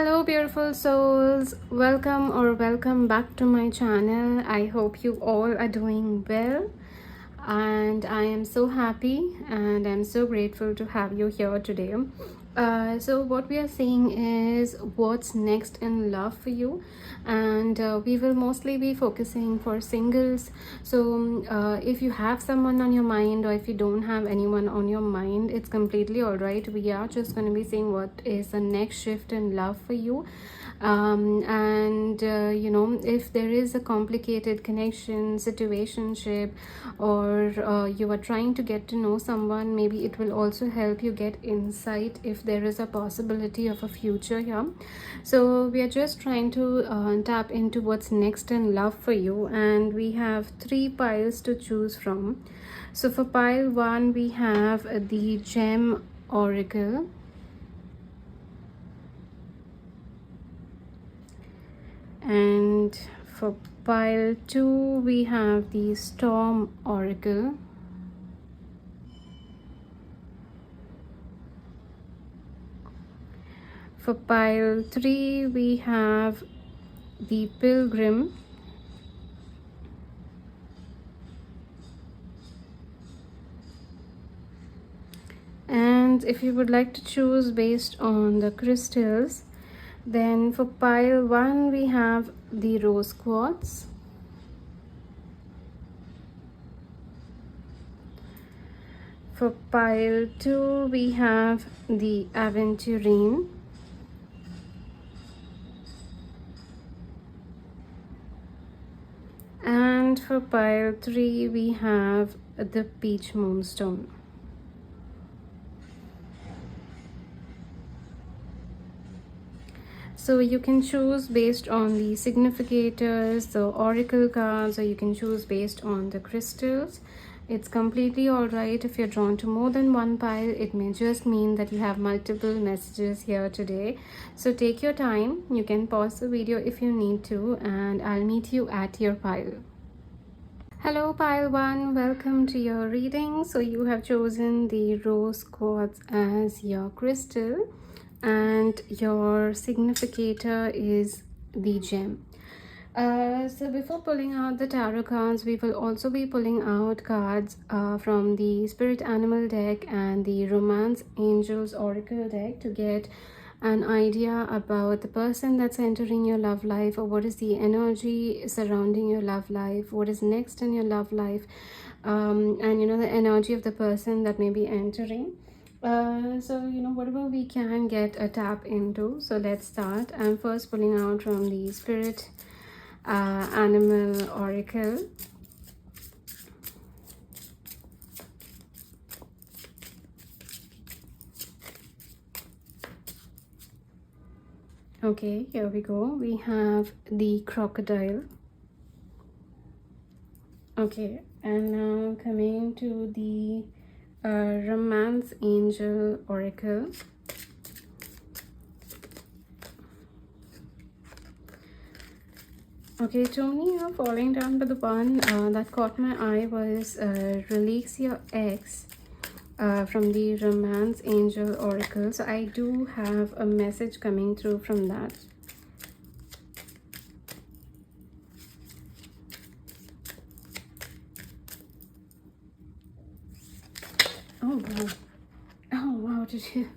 Hello, beautiful souls. Welcome back to my channel. I hope you all are doing well, and I am so happy and I'm so grateful to have you here today. So what we are seeing is what's next in love for you, and we will mostly be focusing for singles. So if you have someone on your mind, or if you don't have anyone on your mind, it's completely all right. We are just going to be seeing what is the next shift in love for you. And if there is a complicated connection, situationship, or you are trying to get to know someone, maybe it will also help you get insight if there is a possibility of a future here. So we are just trying to tap into what's next in love for you, and we have 3 piles to choose from. So for pile 1, we have the Gem Oracle. And for pile 2, we have the Storm Oracle. For pile 3, we have the Pilgrim. And if you would like to choose based on the crystals, then for pile 1, we have the Rose Quartz. For pile 2, we have the Aventurine. And for pile 3, we have the Peach Moonstone. So you can choose based on the significators, the oracle cards, or you can choose based on the crystals. It's completely all right if you're drawn to more than one pile. It may just mean that you have multiple messages here today. So take your time. You can pause the video if you need to, and I'll meet you at your pile. Hello pile 1, welcome to your reading. So you have chosen the Rose Quartz as your crystal, and your significator is the gem. So before pulling out the tarot cards, we will also be pulling out cards from the Spirit Animal deck and the Romance Angels Oracle deck to get an idea about the person that's entering your love life, or what is the energy surrounding your love life, what is next in your love life, and the energy of the person that may be entering. So whatever we can get a tap into. So let's start. I'm first pulling out from the Spirit Animal Oracle. Okay, here we go. We have the Crocodile. Okay, and now coming to the Romance Angel Oracle. Okay, to me, falling down to the one that caught my eye was Release Your Ex from the Romance Angel Oracle. So I do have a message coming through from that. Oh wow. Oh wow, did you?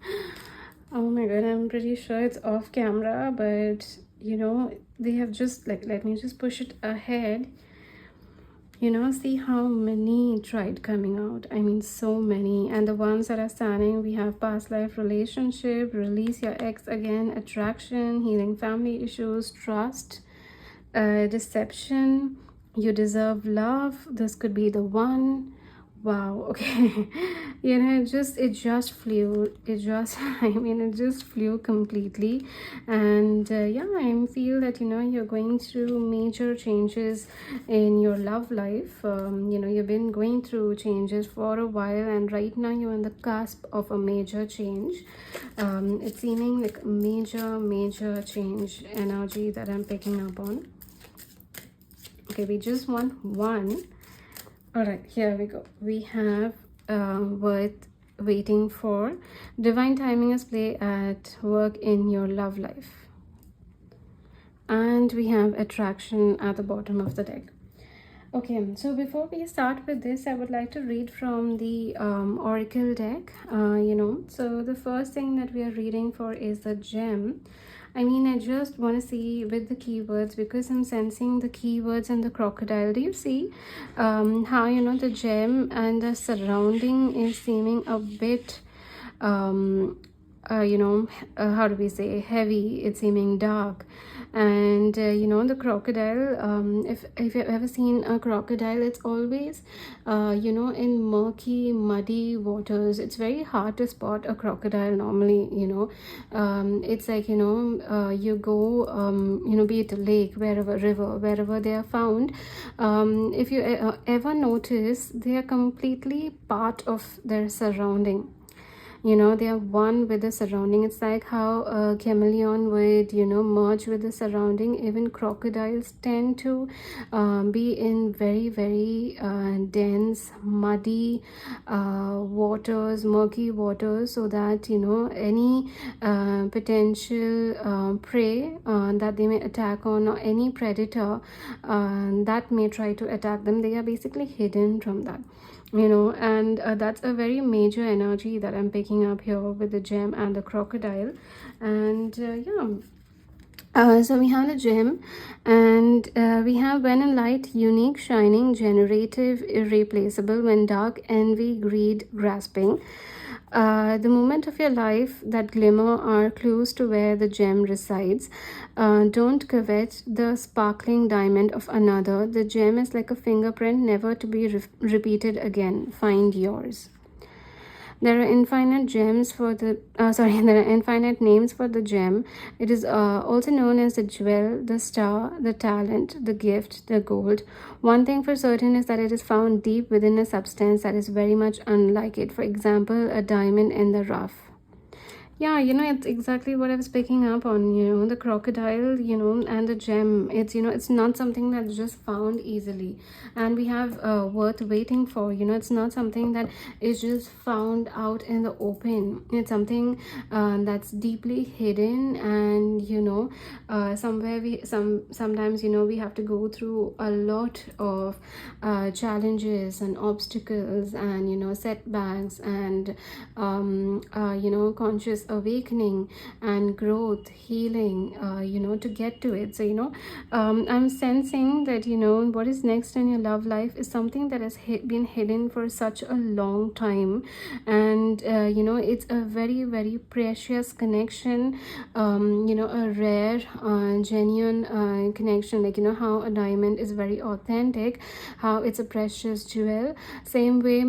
Oh my god, I'm pretty sure it's off camera, but they have just let me just push it ahead. See how many tried coming out. I mean, so many. And the ones that are standing, we have past life relationship, release your ex again, attraction, healing family issues, trust, deception, you deserve love, this could be the one. Wow. Okay. It just flew. It just it just flew completely. And yeah, I feel that you're going through major changes in your love life. You've been going through changes for a while, and right now you're on the cusp of a major change. It's seeming like major change energy that I'm picking up on. Okay, we just want one. All right, here we go. We have worth waiting for. Divine timing is play at work in your love life. and we have attraction at the bottom of the deck. Okay, so before we start with this, I would like to read from the oracle deck. So the first thing that we are reading for is the gem. I mean, I just want to see with the keywords, because I'm sensing the keywords and the crocodile. Do you see how, the gem and the surrounding is seeming a bit, how do we say, heavy? It's seeming dark. And the crocodile, if you've ever seen a crocodile, it's always in murky, muddy waters. It's very hard to spot a crocodile normally. It's like, you go, be it a lake, wherever, river, wherever they are found. If you ever notice, they are completely part of their surrounding. They are one with the surrounding. It's like how a chameleon would merge with the surrounding. Even crocodiles tend to be in very, very dense, muddy waters, murky waters, so that any potential prey that they may attack on, or any predator that may try to attack them, they are basically hidden from that. And that's a very major energy that I'm picking up here with the gem and the crocodile. And so we have the gem, and we have when in light, unique, shining, generative, irreplaceable, when dark, envy, greed, grasping. The moment of your life that glimmer are clues to where the gem resides. Don't covet the sparkling diamond of another. The gem is like a fingerprint, never to be repeated again. Find yours. There are infinite gems for the there are infinite names for the gem. It is also known as the jewel, the star, the talent, the gift, the gold. One thing for certain is that it is found deep within a substance that is very much unlike it. For example, a diamond in the rough. Yeah, it's exactly what I was picking up on, the crocodile, and the gem. It's, it's not something that's just found easily. And we have worth waiting for, it's not something that is just found out in the open. It's something that's deeply hidden, and, sometimes, we have to go through a lot of challenges and obstacles and, setbacks and, conscious awakening and growth, healing, to get to it. So I'm sensing that what is next in your love life is something that has been hidden for such a long time, and it's a very, very precious connection, a rare genuine connection, like how a diamond is very authentic, how it's a precious jewel. Same way,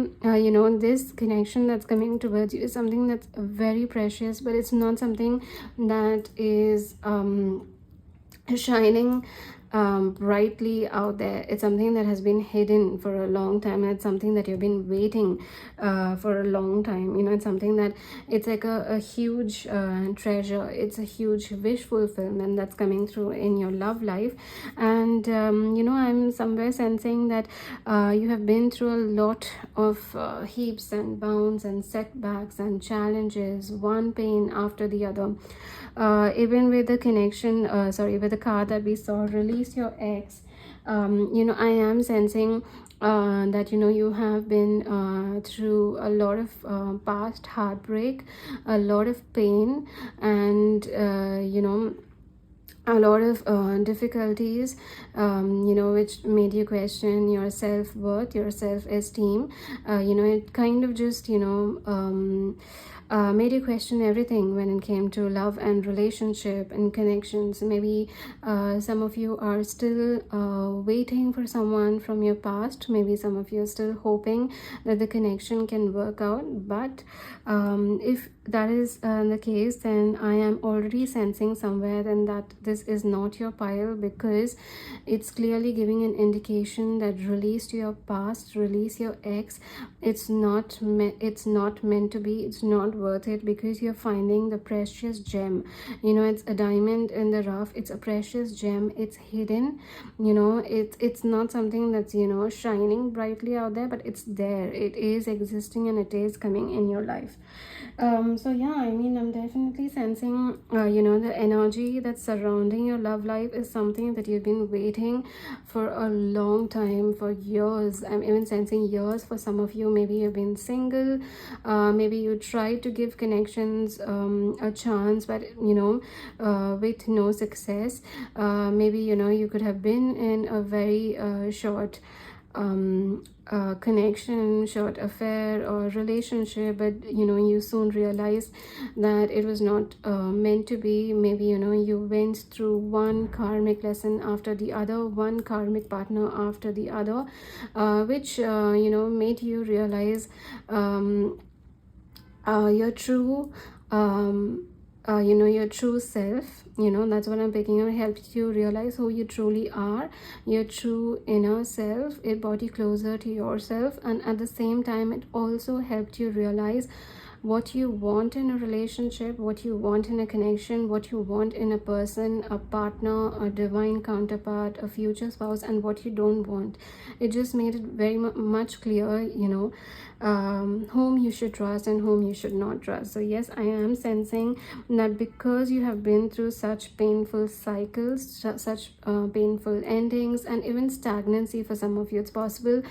this connection that's coming towards you is something that's very precious, but it's not something that is shining brightly out there. It's something that has been hidden for a long time, and it's something that you've been waiting for a long time. It's something that it's like a huge treasure. It's a huge wish fulfillment that's coming through in your love life. And I'm somewhere sensing that you have been through a lot of heaps and bounds and setbacks and challenges, one pain after the other. Even with the connection, with the card that we saw, release your ex. I am sensing that you have been through a lot of past heartbreak, a lot of pain, and a lot of difficulties, which made you question your self-worth, your self-esteem. It kind of just made you question everything when it came to love and relationship and connections. Maybe some of you are still waiting for someone from your past. Maybe some of you are still hoping that the connection can work out. But if that is the case, then I am already sensing somewhere then that this is not your pile, because it's clearly giving an indication that release to your past, release your ex. It's not meant to be. It's not worth it, because you're finding the precious gem. It's a diamond in the rough. It's a precious gem. It's hidden. It's not something that's shining brightly out there, but it's there. It is existing, and it is coming in your life. So yeah, I mean, I'm definitely sensing, the energy that's surrounding your love life is something that you've been waiting for a long time, for years. I'm even sensing years for some of you. Maybe you've been single, maybe you tried to give connections a chance, but with no success. Maybe you could have been in a very short connection, short affair or relationship, but you soon realize that it was not meant to be. Maybe you went through one karmic lesson after the other, one karmic partner after the other, which made you realize your true your true self. That's what I'm picking up. It helps you realize who you truly are, your true inner self. It brought you closer to yourself, and at the same time it also helped you realize what you want in a relationship, what you want in a connection, what you want in a person, a partner, a divine counterpart, a future spouse, and what you don't want. It just made it very much clear, whom you should trust and whom you should not trust. So yes, I am sensing that because you have been through such painful cycles, such painful endings, and even stagnancy for some of you. It's possible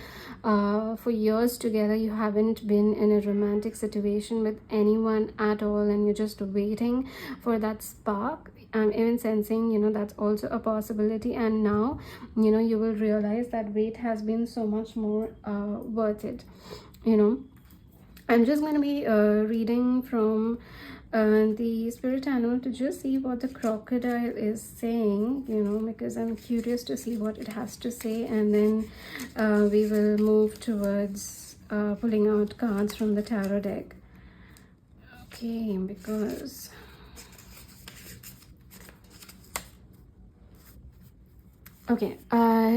for years together you haven't been in a romantic situation with anyone at all, and you're just waiting for that spark. I'm even sensing that's also a possibility, and now you will realize that wait has been so much more worth it. I'm just going to be reading from the spirit animal to just see what the crocodile is saying, because I'm curious to see what it has to say, and then we will move towards pulling out cards from the tarot deck. Okay, because okay,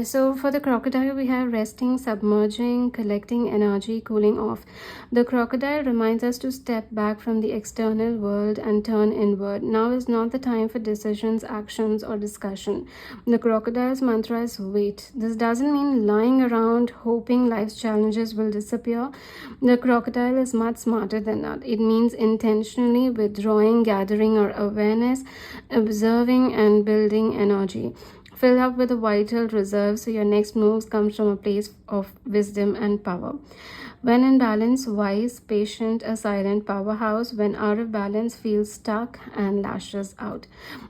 so for the crocodile, we have resting, submerging, collecting energy, cooling off. The crocodile reminds us to step back from the external world and turn inward. Now is not the time for decisions, actions, or discussion. The crocodile's mantra is wait. This doesn't mean lying around hoping life's challenges will disappear. The crocodile is much smarter than that. It means intentionally withdrawing, gathering our awareness, observing, and building energy. Fill up with a vital reserve so your next move comes from a place of wisdom and power. When in balance, wise, patient, a silent powerhouse. When out of balance, feels stuck and lashes out.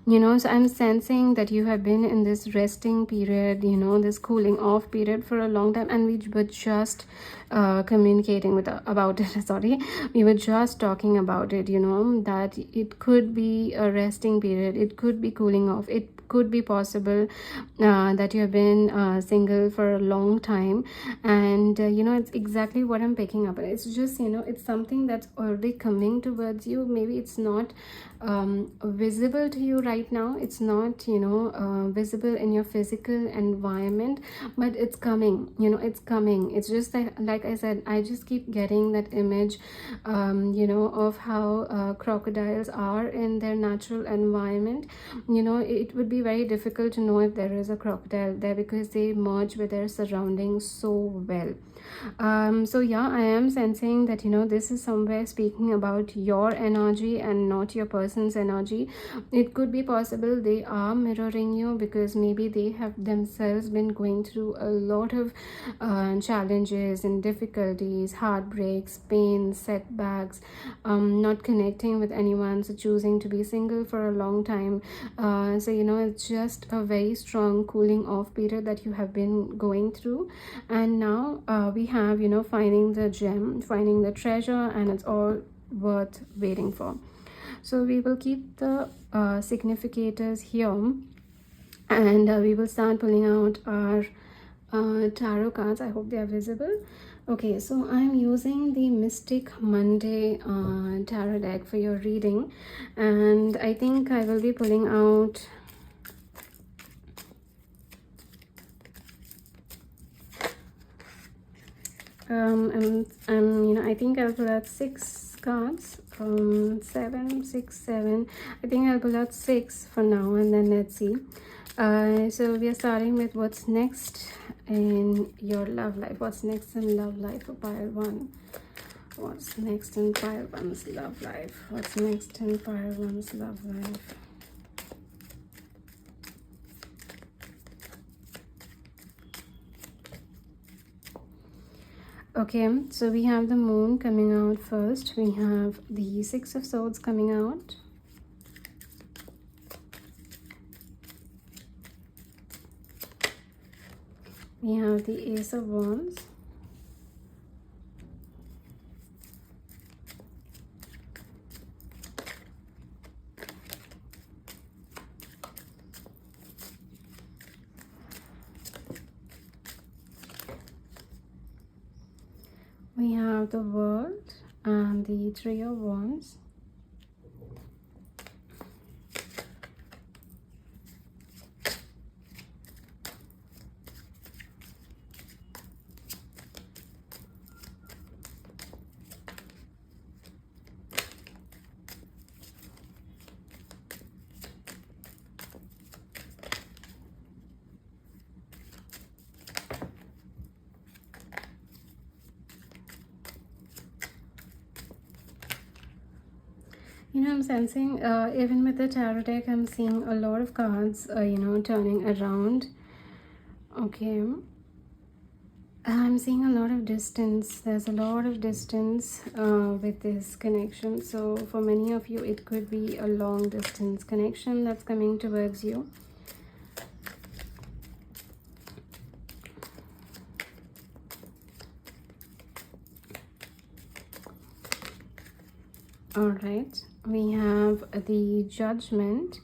So I'm sensing that you have been in this resting period, this cooling off period for a long time, and we were just communicating about it. Sorry, we were just talking about it. That it could be a resting period, it could be cooling off, it could be possible that you have been single for a long time, and it's exactly what I'm picking up. It's just it's something that's already coming towards you. Maybe it's not visible to you right now, it's not visible in your physical environment, but it's coming. It's coming. It's just like I said, I just keep getting that image of how crocodiles are in their natural environment. It would be very difficult to know if there is a crocodile there because they merge with their surroundings so well. So yeah, I am sensing that this is somewhere speaking about your energy and not your person's energy. It could be possible they are mirroring you because maybe they have themselves been going through a lot of challenges and difficulties, heartbreaks, pains, setbacks, not connecting with anyone, so choosing to be single for a long time. So it's just a very strong cooling off period that you have been going through, and now we have finding the gem, finding the treasure, and it's all worth waiting for. So we will keep the significators here, and we will start pulling out our tarot cards. I hope they are visible. Okay, so I'm using the Mystic Monday tarot deck for your reading, and I think I will be pulling out I think I'll pull out 6 cards. 7, 6, 7. I think I'll pull out 6 for now, and then let's see. So we are starting with what's next in your love life. What's next in love life for pile 1? What's next in Fire One's love life? What's next in Fire One's love life? Okay, so we have the Moon coming out first. We have the Six of Swords coming out. We have the Ace of Wands. We have the World and the Three of Wands. You know, I'm sensing, even with the tarot deck, I'm seeing a lot of cards, you know, turning around. Okay. I'm seeing a lot of distance. There's a lot of distance with this connection. So for many of you, it could be a long distance connection that's coming towards you. All right. We have the Judgment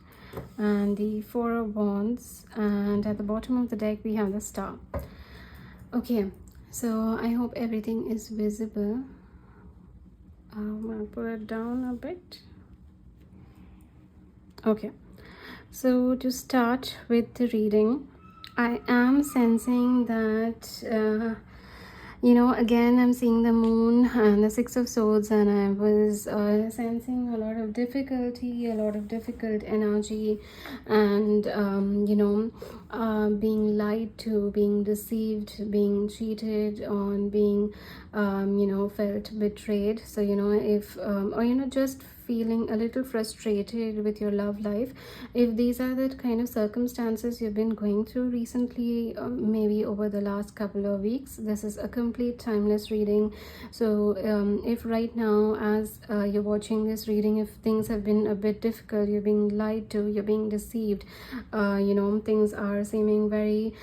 and the Four of Wands, and at the bottom of the deck we have the Star. Okay, so I hope everything is visible. I'll put it down a bit. Okay, so to start with the reading, I am sensing that you know, again I'm seeing the Moon and the Six of Swords, and I was sensing a lot of difficulty, a lot of difficult energy, and you know, being lied to, being deceived, being cheated on, being you know, felt betrayed. So you know, if or you know, just feeling a little frustrated with your love life, if these are the kind of circumstances you've been going through recently, maybe over the last couple of weeks, this is a complete timeless reading. So if right now, as you're watching this reading, if things have been a bit difficult, you're being lied to, you're being deceived, you know, things are seeming very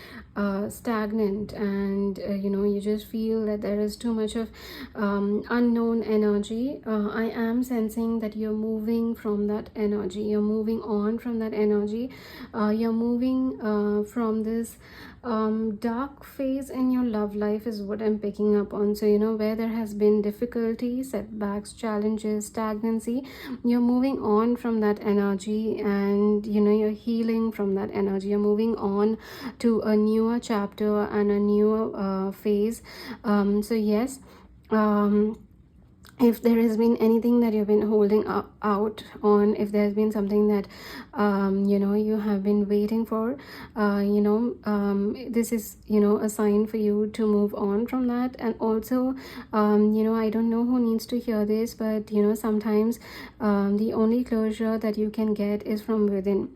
stagnant, and you know, you just feel that there is too much of unknown energy, I am sensing that you're moving from that energy, you're moving on from that energy, you're moving from this dark phase in your love life is what I'm picking up on. So you know, where there has been difficulty, setbacks, challenges, stagnancy, you're moving on from that energy, and you know, you're healing from that energy, you're moving on to a newer chapter and a newer phase. So yes, if there has been anything that you've been holding out on, if there's been something that you know, you have been waiting for, you know, this is, you know, a sign for you to move on from that. And also you know, I don't know who needs to hear this, but you know, sometimes the only closure that you can get is from within.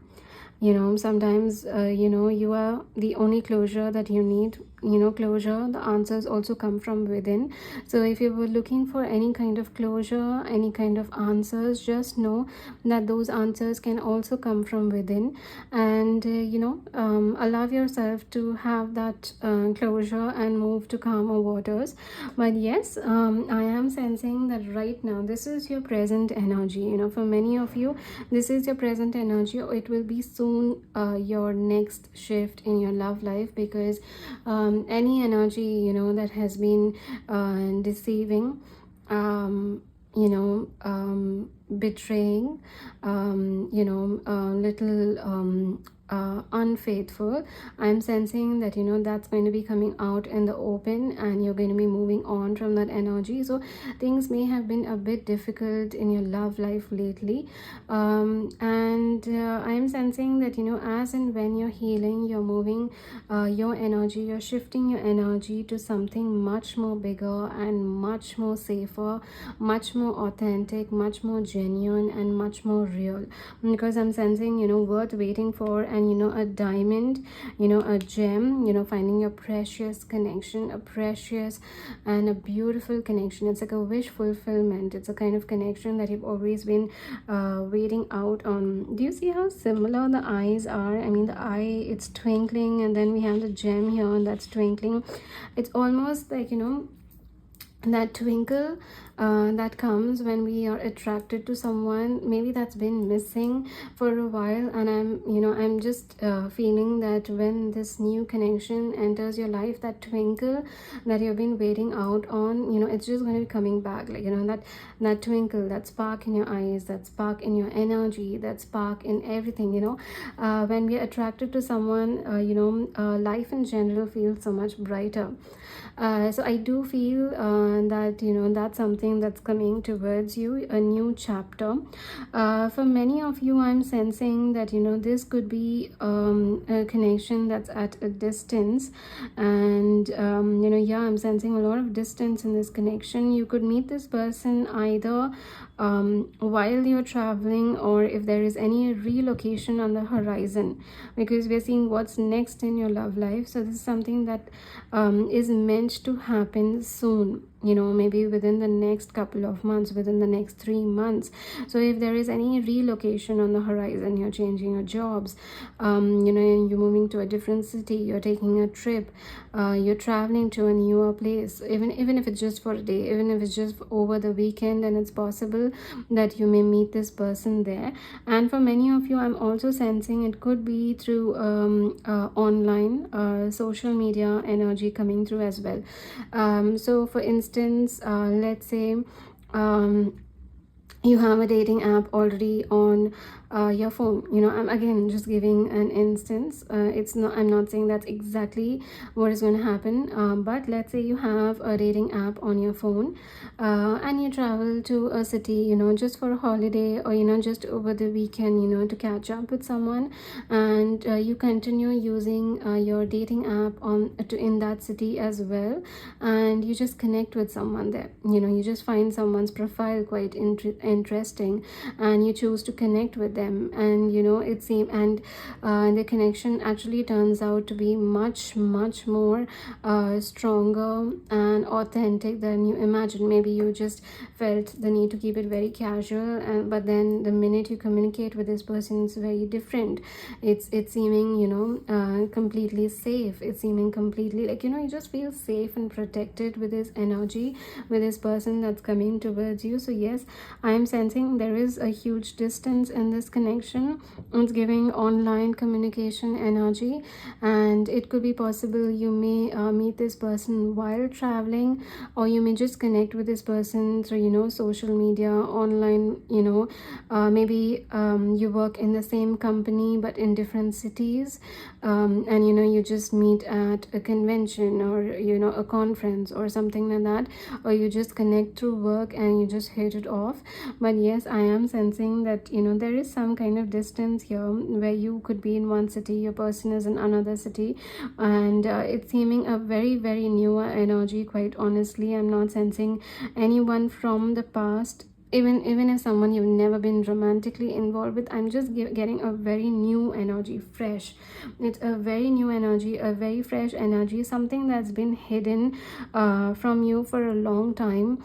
You know, sometimes you know, you are the only closure that you need. You know, closure, the answers also come from within. So if you were looking for any kind of closure, any kind of answers, just know that those answers can also come from within. And you know, allow yourself to have that closure and move to calmer waters. But yes, I am sensing that right now this is your present energy. You know, for many of you, this is your present energy. It will be soon your next shift in your love life, because any energy, you know, that has been deceiving, you know, betraying, you know, little unfaithful. I'm sensing that, you know, that's going to be coming out in the open, and you're going to be moving on from that energy. So things may have been a bit difficult in your love life lately, and I'm sensing that, you know, as and when you're healing, you're moving your energy, you're shifting your energy to something much more bigger and much more safer, much more authentic, much more genuine, and much more real. Because I'm sensing, you know, worth waiting for, and, you know, a diamond, you know, a gem, you know, finding your precious connection, a precious and a beautiful connection. It's like a wish fulfillment. It's a kind of connection that you've always been waiting out on. Do you see how similar the eyes are? I mean, the eye, it's twinkling, and then we have the gem here that's twinkling. It's almost like, you know, that twinkle that comes when we are attracted to someone, maybe that's been missing for a while. And I'm just feeling that when this new connection enters your life, that twinkle that you've been waiting out on, you know, it's just going to be coming back. Like, you know, that twinkle, that spark in your eyes, that spark in your energy, that spark in everything, you know. When we're attracted to someone, life in general feels so much brighter. So I do feel that, you know, that's something that's coming towards you, a new chapter. For many of you, I'm sensing that, you know, this could be a connection that's at a distance. And I'm sensing a lot of distance in this connection. You could meet this person either while you're traveling, or if there is any relocation on the horizon, because we're seeing what's next in your love life. So this is something that is meant to happen soon, you know, maybe within the next couple of months, within the next 3 months. So if there is any relocation on the horizon, you're changing your jobs, you're moving to a different city, you're taking a trip, you're traveling to a newer place, even if it's just for a day, even if it's just over the weekend, and it's possible that you may meet this person there. And for many of you, I'm also sensing it could be through online social media energy coming through as well. So for instance, let's say you have a dating app already on your phone. You know, I'm again just giving an instance. I'm not saying that's exactly what is going to happen, but let's say you have a dating app on your phone, and you travel to a city, you know, just for a holiday, or, you know, just over the weekend, you know, to catch up with someone. And you continue using your dating app in that city as well, and you just connect with someone there. You know, you just find someone's profile quite interesting, and you choose to connect with them. And, you know, it seems, and the connection actually turns out to be much more stronger and authentic than you imagined. Maybe you just felt the need to keep it very casual, but then the minute you communicate with this person, it's very different. It's seeming, you know, completely safe. It's seeming completely, like, you know, you just feel safe and protected with this energy, with this person that's coming towards you. So yes, I'm sensing there is a huge distance in this connection. It's giving online communication energy, and it could be possible you may meet this person while traveling, or you may just connect with this person through, you know, social media, online, you know. Maybe you work in the same company but in different cities, and, you know, you just meet at a convention, or, you know, a conference or something like that, or you just connect through work and you just hit it off. But yes, I am sensing that, you know, there is some kind of distance here, where you could be in one city, your person is in another city, and it's seeming a very newer energy. Quite honestly, I'm not sensing anyone from the past. Even if someone you've never been romantically involved with, I'm just getting a very new energy, fresh. It's a very new energy, a very fresh energy, something that's been hidden from you for a long time.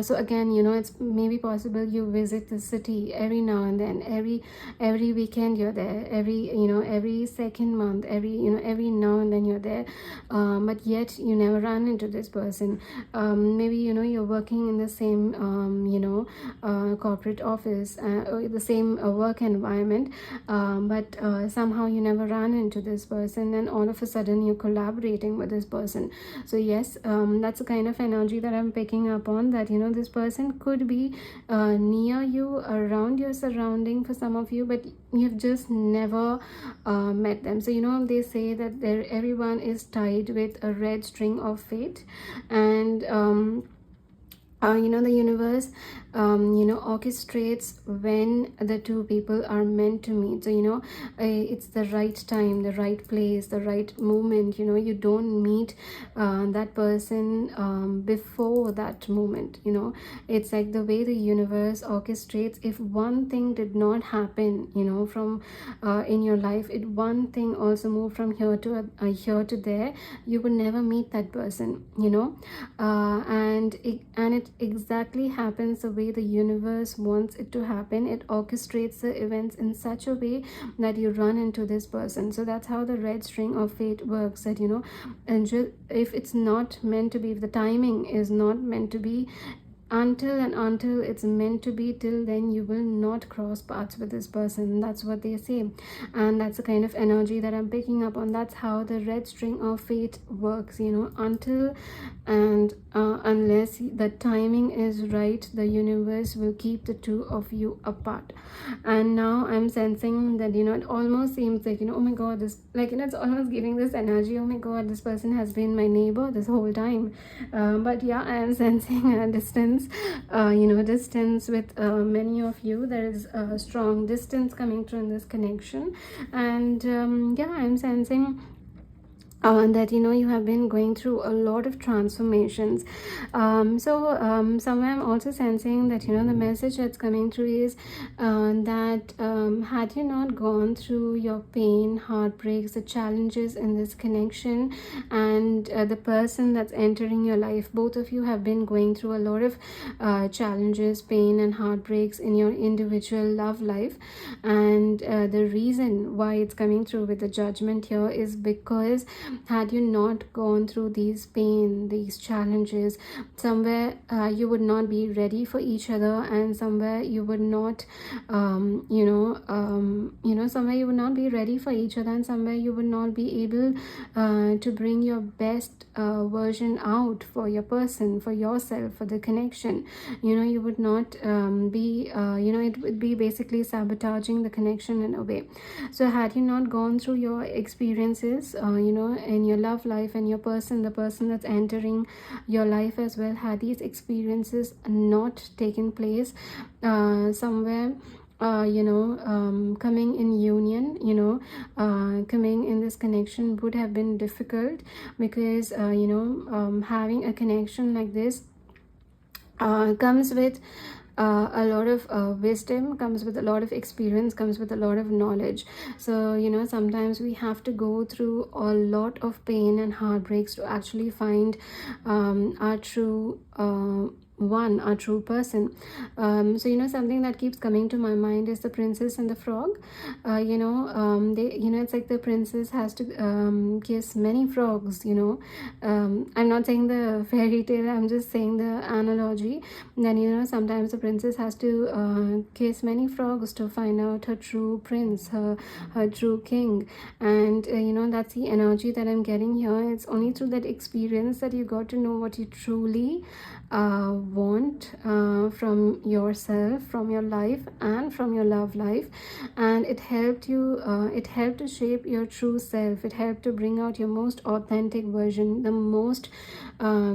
So again, you know, it's maybe possible you visit the city every now and then, every weekend you're there, every second month, every now and then you're there, but yet you never run into this person. Maybe, you know, you're working in the same corporate office, the same work environment, but somehow you never ran into this person, and all of a sudden you're collaborating with this person. So yes, that's the kind of energy that I'm picking up on, that this person could be near you, around your surrounding for some of you, but you've just never met them. So they say that everyone is tied with a red string of fate, and the universe orchestrates when the two people are meant to meet. So it's the right time, the right place, the right moment. You don't meet that person before that moment. It's like the way the universe orchestrates. If one thing did not happen from in your life, if one thing also moved from here to there, you would never meet that person. And it exactly happens the way the universe wants it to happen. It orchestrates the events in such a way that you run into this person. So that's how the red string of fate works, that and if it's not meant to be, if the timing is not meant to be, until it's meant to be, till then you will not cross paths with this person. That's what they say, and that's the kind of energy that I'm picking up on. That's how the red string of fate works. Until and unless the timing is right, the universe will keep the two of you apart. And now I'm sensing that it almost seems like oh my god, this, like it's almost giving this energy, oh my god, this person has been my neighbor this whole time. But yeah, I am sensing a distance with many of you. There is a strong distance coming through in this connection, and yeah, I'm sensing that you have been going through a lot of transformations. Somewhere I'm also sensing that the message that's coming through is that had you not gone through your pain, heartbreaks, the challenges in this connection, and the person that's entering your life, both of you have been going through a lot of challenges, pain and heartbreaks in your individual love life. And the reason why it's coming through with the judgment here is because had you not gone through these pain, these challenges, somewhere you would not be ready for each other, and somewhere you would not somewhere you would not be ready for each other, and somewhere you would not be able to bring your best version out for your person, for yourself, for the connection. You would not be it would be basically sabotaging the connection in a way. So had you not gone through your experiences in your love life, and the person that's entering your life as well, had these experiences not taken place, somewhere coming in union, coming in this connection would have been difficult, because having a connection like this comes with a lot of wisdom, comes with a lot of experience, comes with a lot of knowledge. So sometimes we have to go through a lot of pain and heartbreaks to actually find our true our true person. So something that keeps coming to my mind is the princess and the frog. It's like the princess has to kiss many frogs. I'm not saying the fairy tale, I'm just saying the analogy. Then sometimes the princess has to kiss many frogs to find out her true prince, her true king. And that's the energy that I'm getting here. It's only through that experience that you got to know what you truly want from yourself, from your life, and from your love life. And it helped you it helped to shape your true self. It helped to bring out your most authentic version, the most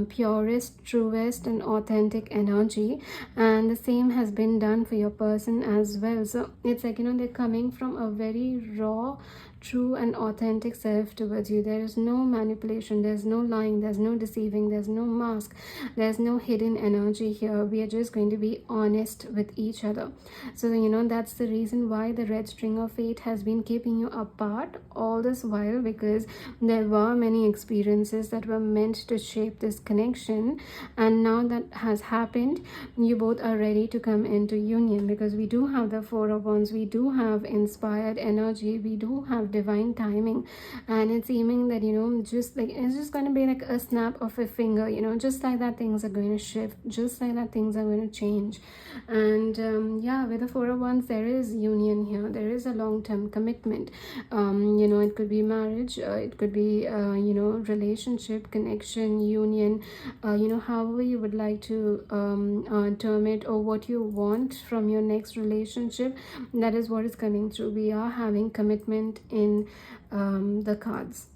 purest, truest and authentic energy. And the same has been done for your person as well. So it's like they're coming from a very raw, true and authentic self towards you. There is no manipulation, there's no lying, there's no deceiving, there's no mask, there's no hidden energy here. We are just going to be honest with each other. So that's the reason why the red string of fate has been keeping you apart all this while, because there were many experiences that were meant to shape this connection, and now that has happened, you both are ready to come into union, because we do have the Four of Wands, we do have inspired energy, we do have divine timing. And it's seeming that it's just going to be like a snap of a finger, just like that, things are going to shift. just like that, things are going to change. And yeah, with the Four of Wands, there is union here, there is a long-term commitment. You know, it could be marriage, it could be you know, relationship, connection, union, you know, however you would like to term it, or what you want from your next relationship. That is what is coming through. We are having commitment in the cards.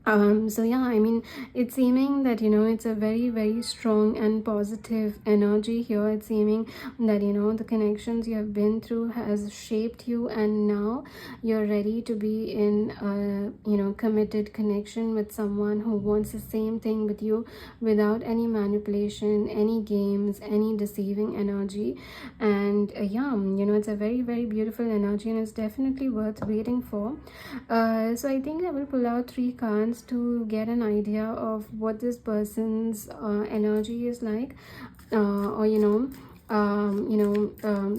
So yeah, I mean, it's seeming that, you know, it's a very, very strong and positive energy here. It's seeming that, you know, the connections you have been through has shaped you, and now you're ready to be in a, you know, committed connection with someone who wants the same thing with you, without any manipulation, any games, any deceiving energy. And yeah, you know, it's a very, very beautiful energy, and it's definitely worth waiting for. So I think I will pull out 3 cards to get an idea of what this person's energy is like, or you know,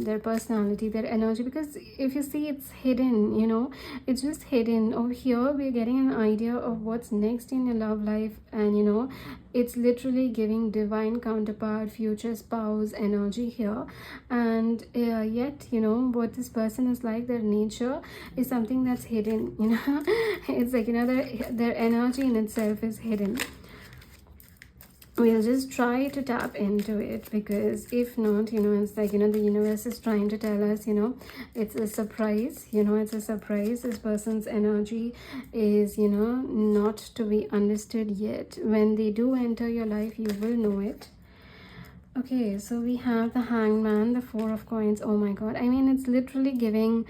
their personality, their energy. Because if you see, it's hidden, you know, it's just hidden. Over here we're getting an idea of what's next in your love life, and you know, it's literally giving divine counterpart, future spouse energy here. And yet, you know, what this person is like, their nature is something that's hidden, you know. It's like, you know, their energy in itself is hidden. We'll just try to tap into it, because if not, you know, it's like, you know, the universe is trying to tell us, you know, it's a surprise, you know, it's a surprise. This person's energy is, you know, not to be understood yet. When they do enter your life, you will know it. Okay, so we have the Hangman, the 4 of Coins. Oh my god, I mean, it's literally giving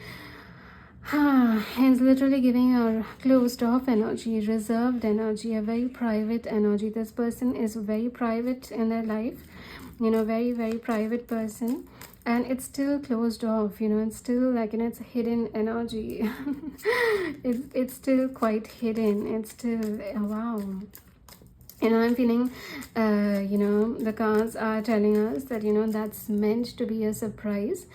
it's literally giving a closed off energy, reserved energy, a very private energy. This person is very private in their life, you know, very, very private person, and it's still closed off, you know. It's still like, you know, it's a hidden energy. It's still quite hidden. It's still wow. You know, I'm feeling you know, the cards are telling us that, you know, that's meant to be a surprise.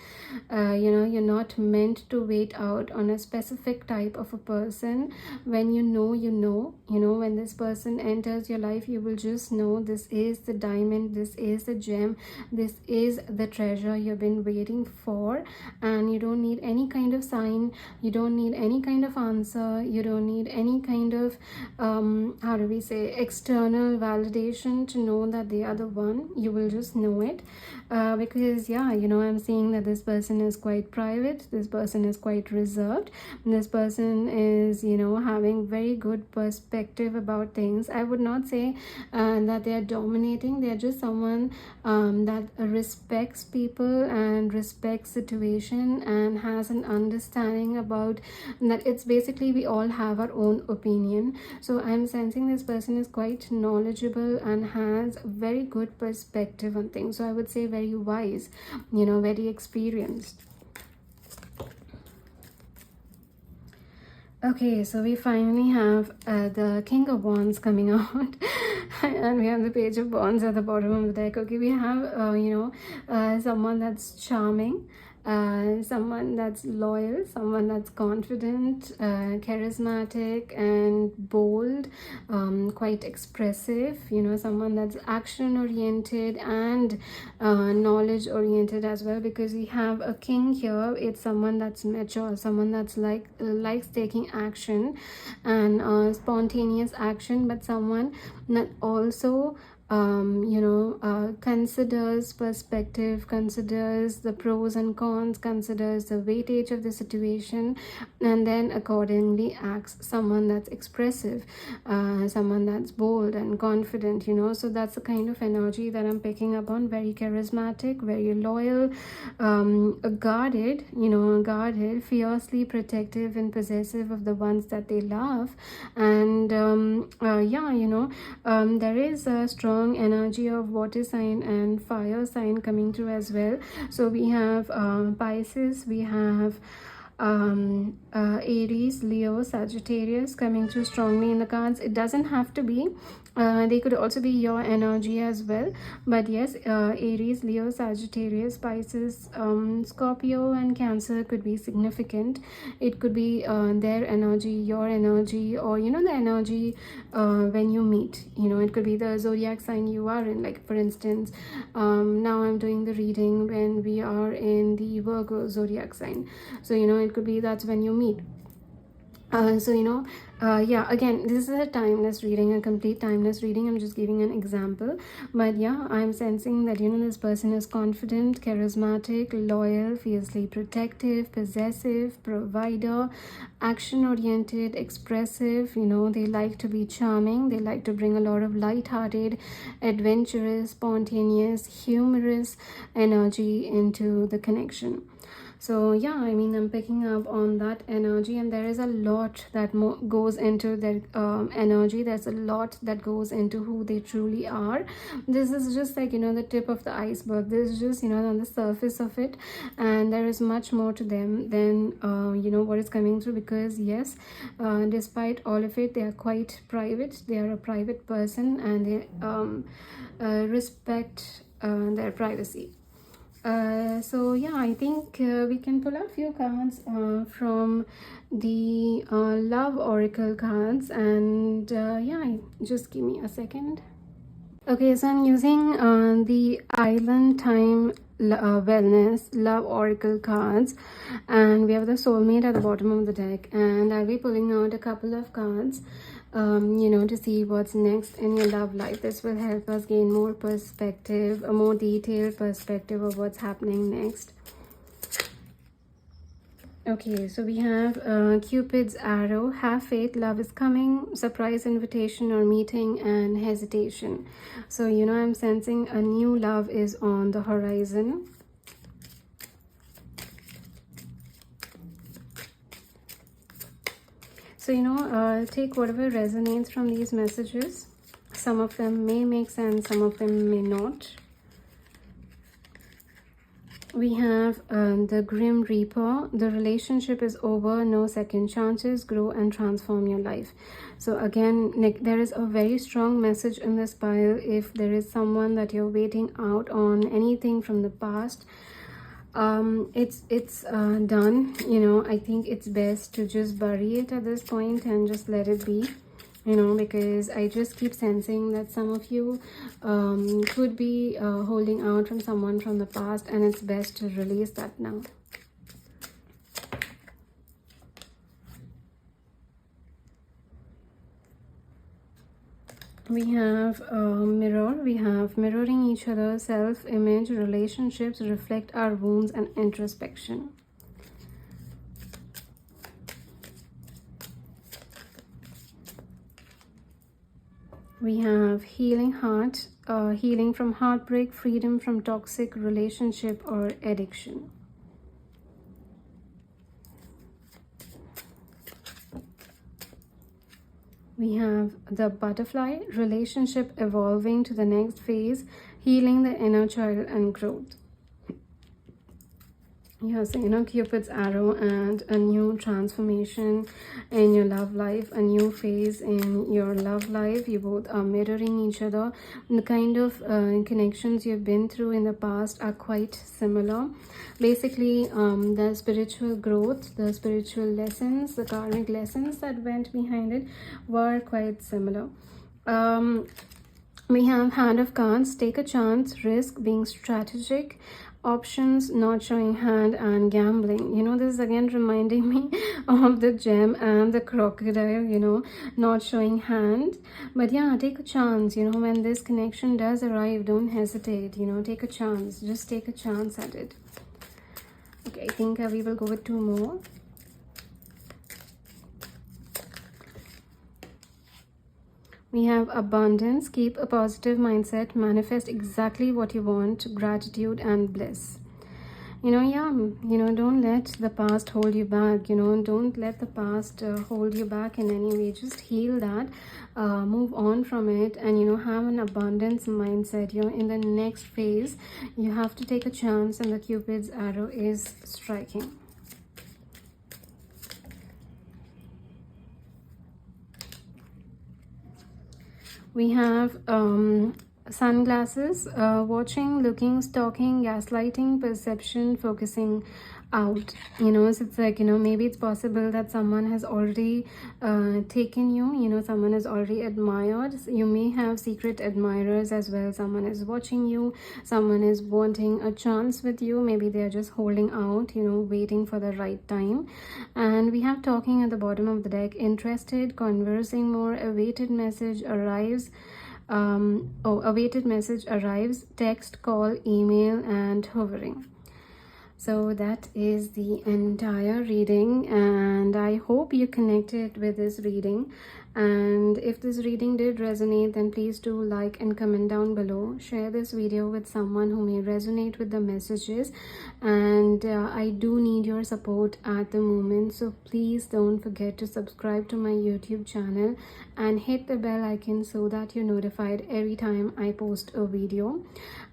You know, you're not meant to wait out on a specific type of a person. When you know, you know, when this person enters your life, you will just know this is the diamond, this is the gem, this is the treasure you've been waiting for. And you don't need any kind of sign, you don't need any kind of answer, you don't need any kind of how do we say, external validation to know that they are the one. You will just know it, because yeah, you know, I'm seeing that this person is quite private, this person is quite reserved, this person is, you know, having very good perspective about things. I would not say that they are dominating. They are just someone that respects people and respects situation, and has an understanding about that. It's basically, we all have our own opinion. So I'm sensing this person is quite knowledgeable and has very good perspective on things. So I would say very wise, you know, very experienced. Okay, so we finally have the King of Wands coming out. And we have the Page of Wands at the bottom of the deck. Okay, we have you know, someone that's charming, someone that's loyal, someone that's confident, charismatic and bold, quite expressive, you know, someone that's action oriented and knowledge oriented as well. Because we have a king here, it's someone that's mature, someone that's likes taking action and spontaneous action, but someone that also you know, considers perspective, considers the pros and cons, considers the weightage of the situation, and then accordingly acts. Someone that's expressive, someone that's bold and confident, you know. So that's the kind of energy that I'm picking up on. Very charismatic, very loyal, guarded, you know, guarded, fiercely protective and possessive of the ones that they love. And yeah, you know, there is a strong energy of water sign and fire sign coming through as well. So we have Pisces, we have Aries, Leo, Sagittarius coming through strongly in the cards. It doesn't have to be. They could also be your energy as well. But yes, Aries, Leo, Sagittarius, Pisces, Scorpio and Cancer could be significant. It could be their energy, your energy, or you know, the energy when you meet. You know, it could be the zodiac sign you are in. Like for instance, now I'm doing the reading when we are in the Virgo zodiac sign. So you know, it could be that's when you meet. So you know, yeah, again, this is a timeless reading, a complete timeless reading. I'm just giving an example, but yeah, I'm sensing that, you know, this person is confident, charismatic, loyal, fiercely protective, possessive, provider, action oriented, expressive. You know, they like to be charming, they like to bring a lot of light-hearted, adventurous, spontaneous, humorous energy into the connection. So yeah, I mean, I'm picking up on that energy, and there is a lot that goes into their energy. There's a lot that goes into who they truly are. This is just like, you know, the tip of the iceberg. This is just, you know, on the surface of it, and there is much more to them than you know, what is coming through. Because yes, despite all of it, they are quite private. They are a private person, and they respect their privacy. So yeah, I think we can pull a few cards from the love oracle cards, and yeah, just give me a second. Okay, so I'm using the Island Time Wellness Love Oracle cards, and we have the soulmate at the bottom of the deck, and I'll be pulling out a couple of cards, you know, to see what's next in your love life. This will help us gain more perspective, a more detailed perspective of what's happening next. Okay, so we have Cupid's arrow, have faith, love is coming, surprise invitation or meeting, and hesitation. So, you know, I'm sensing a new love is on the horizon. So, you know, take whatever resonates from these messages. Some of them may make sense, some of them may not. We have the Grim Reaper. The relationship is over, no second chances, grow and transform your life. So again, like, there is a very strong message in this pile. If there is someone that you're waiting out on, anything from the past, it's done. You know, I think it's best to just bury it at this point and just let it be. You know, because I just keep sensing that some of you could be holding out from someone from the past, and it's best to release that now. We have mirror. We have mirroring each other, self-image, relationships reflect our wounds and introspection. We have healing heart, healing from heartbreak, freedom from toxic relationship or addiction. We have the butterfly, relationship evolving to the next phase, healing the inner child and growth. Yeah, so, you know, Cupid's arrow and a new transformation in your love life, a new phase in your love life. You both are mirroring each other. The kind of connections you've been through in the past are quite similar. Basically, the spiritual growth, the spiritual lessons, the karmic lessons that went behind it were quite similar. We have Hand of Cards, take a chance, risk, being strategic, options, not showing hand, and gambling. You know, this is again reminding me of the gem and the crocodile, you know, not showing hand. But yeah, take a chance. You know, when this connection does arrive, don't hesitate. You know, take a chance. Just take a chance at it. Okay, I think we will go with two more. We have abundance, keep a positive mindset, manifest exactly what you want, gratitude and bliss. You know, yeah, you know, don't let the past hold you back. You know, don't let the past hold you back in any way. Just heal that, move on from it, and, you know, have an abundance mindset. You know, in the next phase, you have to take a chance, and the Cupid's arrow is striking. We have sunglasses, watching, looking, stalking, gaslighting, perception, focusing out. So it's like, maybe it's possible that someone has already taken you, someone has already admired. You may have secret admirers as well. Someone is watching you, someone is wanting a chance with you. Maybe they are just holding out, waiting for the right time. And we have talking at the bottom of the deck, interested, conversing more, awaited message arrives. Awaited message arrives, text, call, email, and hovering. So that is the entire reading, and I hope you connected with this reading. And if this reading did resonate, then please do like and comment down below. Share this video with someone who may resonate with the messages. And I do need your support at the moment, so please don't forget to subscribe to my YouTube channel and hit the bell icon so that you're notified every time I post a video.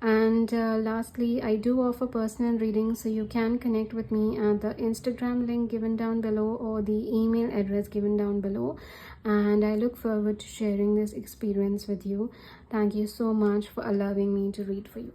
And lastly, I do offer personal readings, so you can connect with me at the Instagram link given down below or the email address given down below. And I look forward to sharing this experience with you. Thank you so much for allowing me to read for you.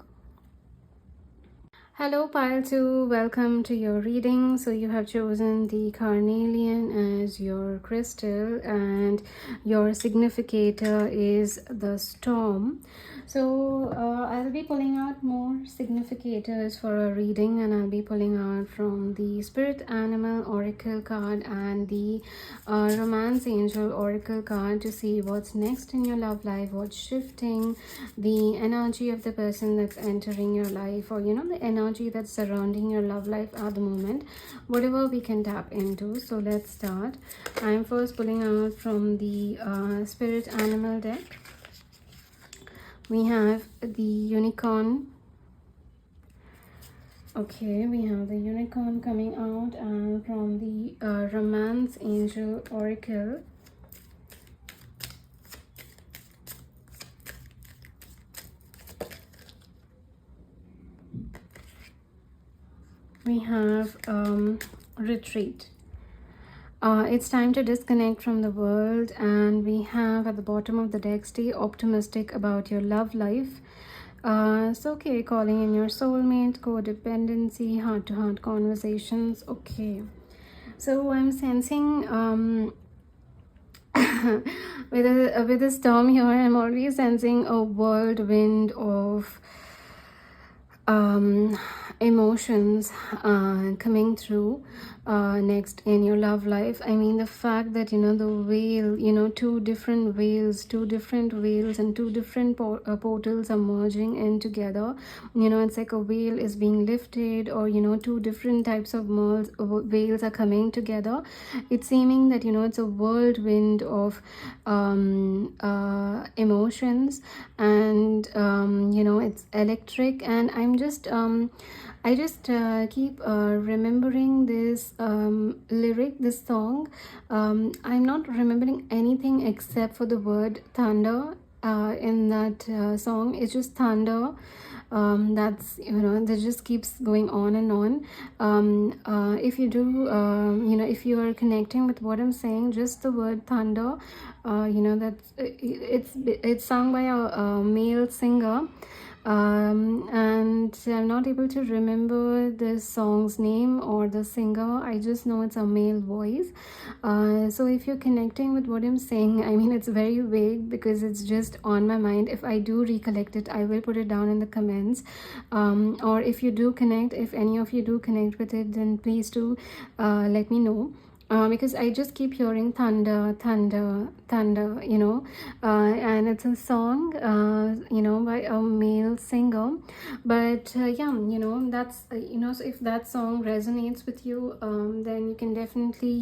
Hello Pile 2, welcome to your reading. So you have chosen the carnelian as your crystal, and your significator is the storm. So I'll be pulling out more significators for a reading, and I'll be pulling out from the Spirit Animal Oracle card and the Romance Angel Oracle card to see what's next in your love life, what's shifting, the energy of the person that's entering your life, or the energy that's surrounding your love life at the moment, whatever we can tap into. So let's start. I'm first pulling out from the Spirit Animal deck. We have the unicorn. Okay, we have the unicorn coming out, and from the Romance Angel Oracle, we have retreat. It's time to disconnect from the world. And we have at the bottom of the deck, stay optimistic about your love life. So okay, calling in your soulmate, codependency, heart-to-heart conversations. Okay, so I'm sensing with this storm here, I'm already sensing a whirlwind of emotions coming through next in your love life. I mean, the fact that the whale, two different whales and two different portals are merging in together. It's like a whale is being lifted, or two different types of whales are coming together. It's seeming that it's a whirlwind of emotions, and it's electric. And I just keep remembering this lyric, this song. I'm not remembering anything except for the word thunder in that song. It's just thunder. That's that just keeps going on and on. If you do if you are connecting with what I'm saying, just the word thunder, that it's sung by a male singer. And I'm not able to remember the song's name or the singer. I just know it's a male voice. So if you're connecting with what I'm saying, I mean, it's very vague because it's just on my mind. If I do recollect it, I will put it down in the comments. Or if you do connect, if any of you do connect with it, then please do let me know. Because I just keep hearing thunder, thunder, thunder, and it's a song, by a male singer. But yeah, that's, so if that song resonates with you, then you can definitely,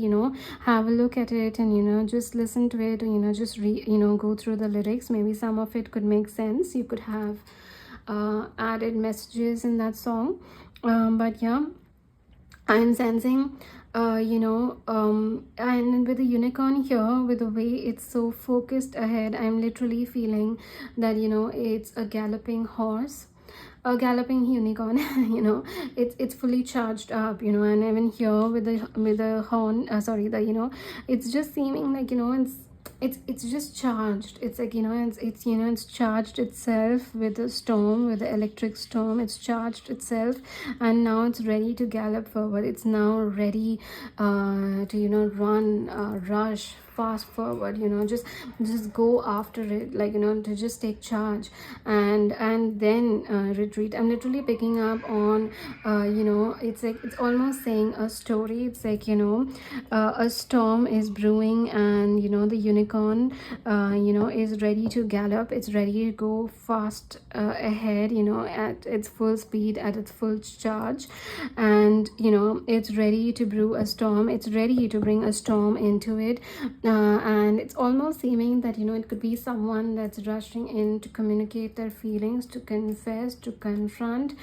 have a look at it and, just listen to it, or, just go through the lyrics. Maybe some of it could make sense. You could have added messages in that song. But yeah, I'm sensing and with the unicorn here, with the way it's so focused ahead, I'm literally feeling that it's a galloping horse, a galloping unicorn. It's fully charged up, and even here with the horn, it's just seeming like it's it's just charged. It's like, it's it's charged itself with a storm, with the electric storm. It's charged itself, and now it's ready to gallop forward. It's now ready to run, rush fast forward, just go after it, like, to just take charge, and then retreat. I'm literally picking up on it's like, it's almost saying a story. It's like, a storm is brewing, and the unicorn is ready to gallop. It's ready to go fast ahead, at its full speed, at its full charge, and it's ready to brew a storm. It's ready to bring a storm into it, and it's almost seeming that it could be someone that's rushing in to communicate their feelings, to confess, to confront,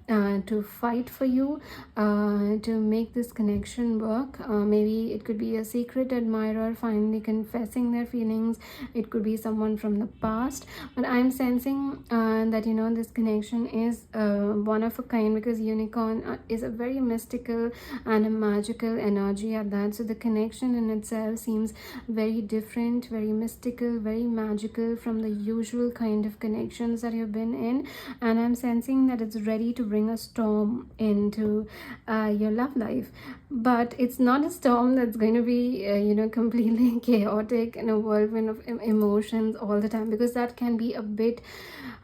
to fight for you, to make this connection work. Maybe it could be a secret admirer finally confessing their feelings. It could be someone from the past, but I'm sensing that this connection is one of a kind, because unicorn is a very mystical and a magical energy at that. So the connection in itself seems very different, very mystical, very magical from the usual kind of connections that you've been in, and I'm sensing that it's ready to bring a storm into your love life. But it's not a storm that's going to be completely chaotic in a whirlwind of emotions all the time, because that can be a bit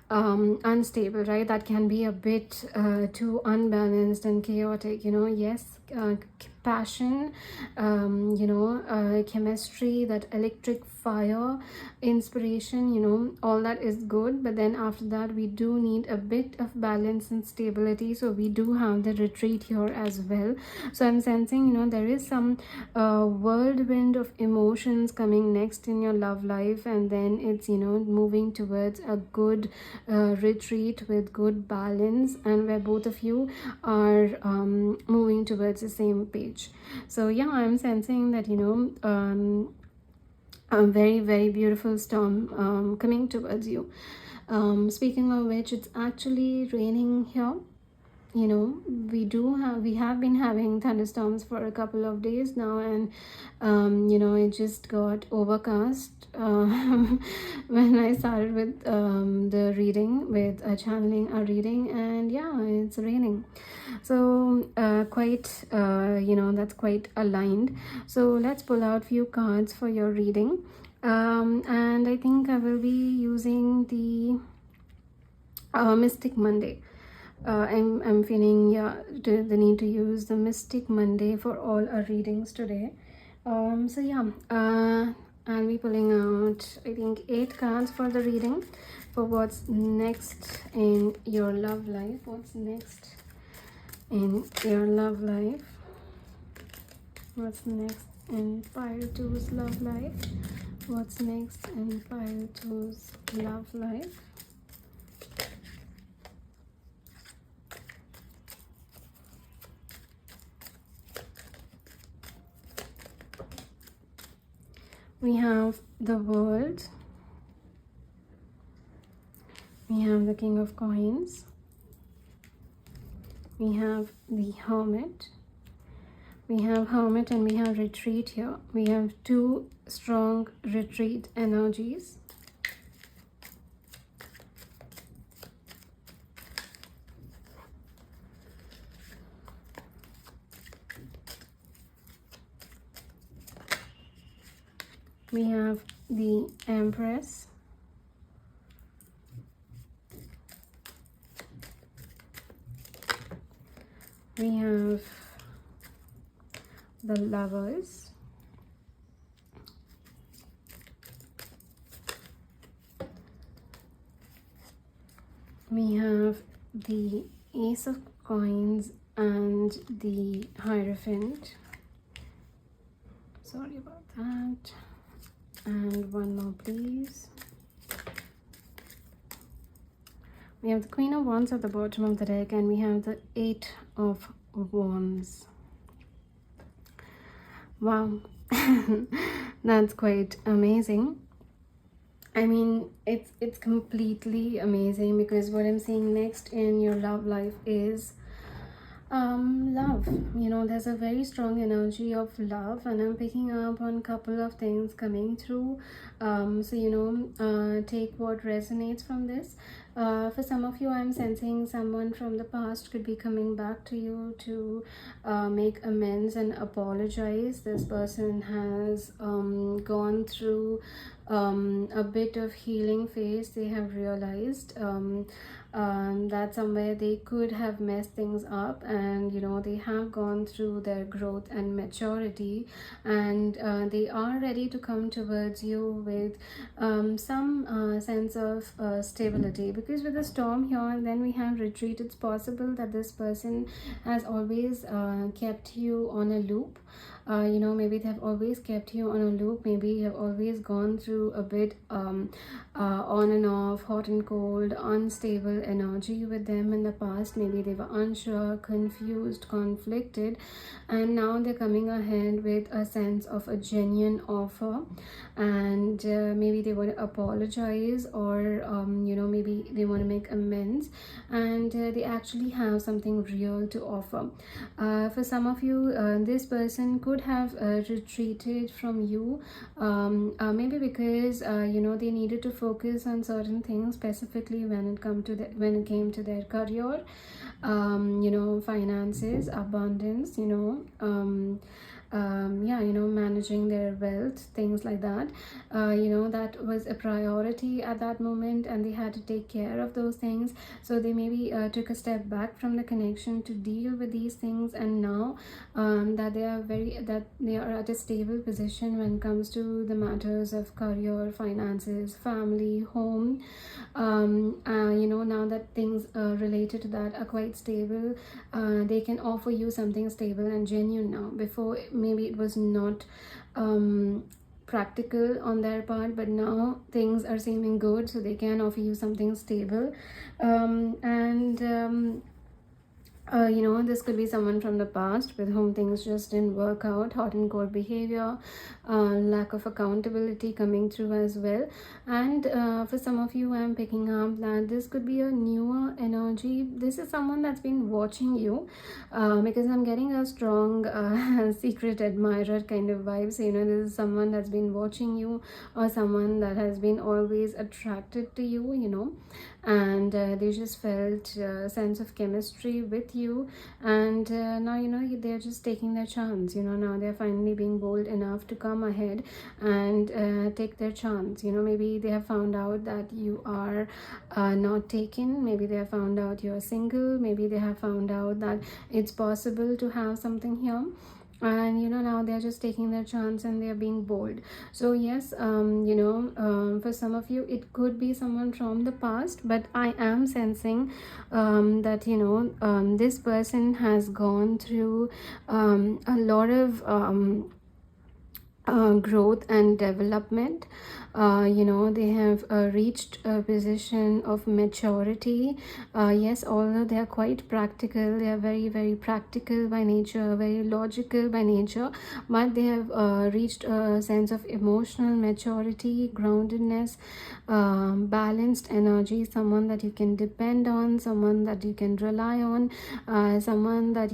unstable, right? That can be a bit too unbalanced and chaotic. Yes, passion, chemistry, that electric fire, inspiration, all that is good, but then after that we do need a bit of balance and stability. So we do have the retreat here as well. So I'm sensing there is some whirlwind of emotions coming next in your love life, and then it's moving towards a good retreat with good balance, and where both of you are moving towards the same page. So yeah, I'm sensing that a very, very beautiful storm coming towards you. Speaking of which, it's actually raining here. We have been having thunderstorms for a couple of days now, and it just got overcast when I started with the reading, with channeling a reading, and yeah, it's raining. So quite that's quite aligned. So let's pull out few cards for your reading, and I think I will be using the Mystic Monday. I'm feeling the need to use the Mystic Monday for all our readings today. So yeah, I'll be pulling out, I think, 8 cards for the reading for what's next in your love life. What's next in your love life? What's next in Pile 2's love life? What's next in Pile 2's love life? We have the World, we have the King of Coins, we have the Hermit, we have Hermit, and we have Retreat here. We have 2 strong retreat energies. We have the Empress, we have the Lovers, we have the Ace of Coins and the Hierophant. Sorry about that. And one more, please. We have the Queen of Wands at the bottom of the deck, and we have the 8 of Wands. Wow, that's quite amazing. I mean, it's completely amazing, because what I'm seeing next in your love life is Love, there's a very strong energy of love, and I'm picking up on a couple of things coming through. So take what resonates from this. For some of you, I'm sensing someone from the past could be coming back to you to make amends and apologize. This person has gone through a bit of healing phase. They have realized that somewhere they could have messed things up, and they have gone through their growth and maturity, and they are ready to come towards you with some sense of stability, because with the storm here, then we have retreat. It's possible that this person has always kept you on a loop. Maybe they have always kept you on a loop. Maybe you have always gone through a bit on and off, hot and cold, unstable energy with them in the past. Maybe they were unsure, confused, conflicted, and now they're coming ahead with a sense of a genuine offer, and maybe they want to apologize, or maybe they want to make amends, and they actually have something real to offer. For some of you, this person could have retreated from you, maybe because they needed to focus on certain things, specifically when it came to their career, finances, abundance, managing their wealth, things like that. That was a priority at that moment, and they had to take care of those things. So they maybe took a step back from the connection to deal with these things, and now that they are at a stable position when it comes to the matters of career, finances, family, home. Now that things related to that are quite stable, they can offer you something stable and genuine now. Before, maybe it was not practical on their part, but now things are seeming good, so they can offer you something stable. This could be someone from the past with whom things just didn't work out, hot and cold behavior, lack of accountability coming through as well. And for some of you, I'm picking up that this could be a newer energy. This is someone that's been watching you, because I'm getting a strong secret admirer kind of vibe. So this is someone that's been watching you, or someone that has been always attracted to you, and they just felt a sense of chemistry with you, and now they're just taking their chance. Now they're finally being bold enough to come ahead and take their chance. Maybe they have found out that you are not taken. Maybe they have found out you're single. Maybe they have found out that it's possible to have something here, and now they're just taking their chance and they're being bold. So yes, for some of you, it could be someone from the past, but I am sensing that this person has gone through a lot of growth and development. They have reached a position of maturity. Yes, although they are quite practical, they are very, very practical by nature, very logical by nature, but they have reached a sense of emotional maturity, groundedness, balanced energy, someone that you can depend on, someone that you can rely on, someone that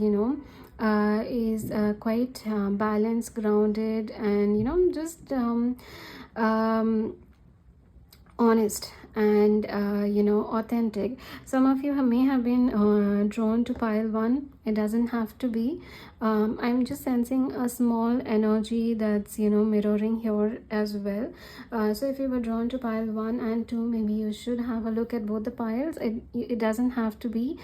is quite balanced, grounded, and just honest and authentic. Some of you may have been drawn to pile 1. It doesn't have to be. I'm just sensing a small energy that's mirroring here as well. So if you were drawn to pile 1 and 2, maybe you should have a look at both the piles. It doesn't have to be,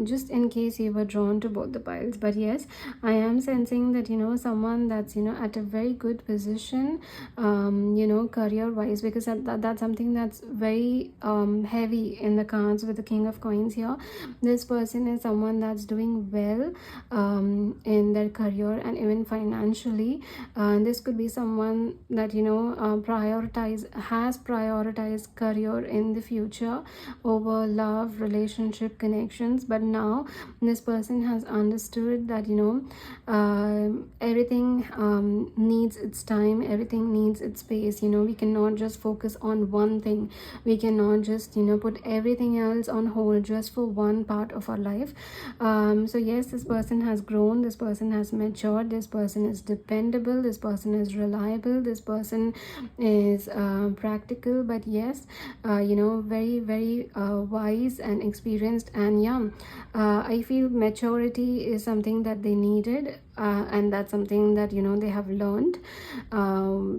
just in case you were drawn to both the piles. But yes, I am sensing that someone that's at a very good position, career wise, because that's something that's very heavy in the cards with the King of Coins here. This person is someone that's doing well in their career and even financially. This could be someone that has prioritized career in the future over love, relationship, connections. But now this person has understood that everything needs its time, everything needs its space. We cannot just focus on one thing. We cannot just, you know, put everything else on hold just for one part of our life. So yes, this person has grown, this person has matured, this person is dependable, this person is reliable, this person is practical, but yes, you know, very wise and experienced. And yeah, I feel maturity is something that they needed, and that's something that, you know, they have learned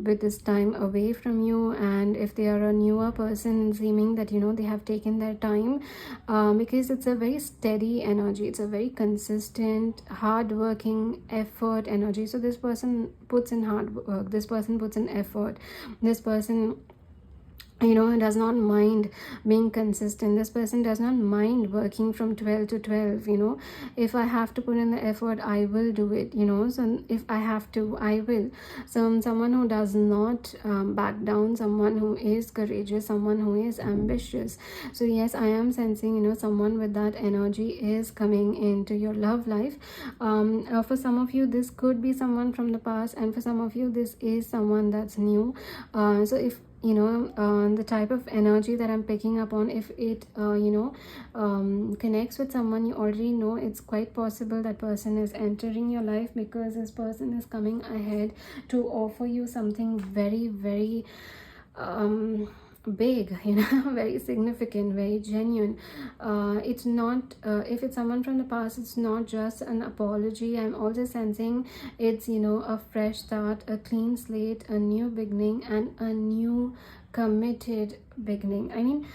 with this time away from you. And if they are a newer person, seeming that, you know, they have taken their time, because it's a very steady energy, it's a very consistent, hard-working effort energy. So this person puts in hard work, this person puts in effort, this person, you know, does not mind being consistent, this person does not mind working from 12 to 12, you know. If I have to put in the effort, I will do it, you know. So if I have to, I will. So someone who does not back down, someone who is courageous, someone who is ambitious. So yes, I am sensing, you know, someone with that energy is coming into your love life. For some of you, this could be someone from the past, and for some of you, this is someone that's new. So if, you know, the type of energy that I'm picking up on, if it you know, connects with someone you already know, it's quite possible that person is entering your life, because this person is coming ahead to offer you something very big, you know, very significant, very genuine. It's not, if it's someone from the past, it's not just an apology. I'm also sensing it's, you know, a fresh start, a clean slate, a new beginning, and a new committed beginning. I mean,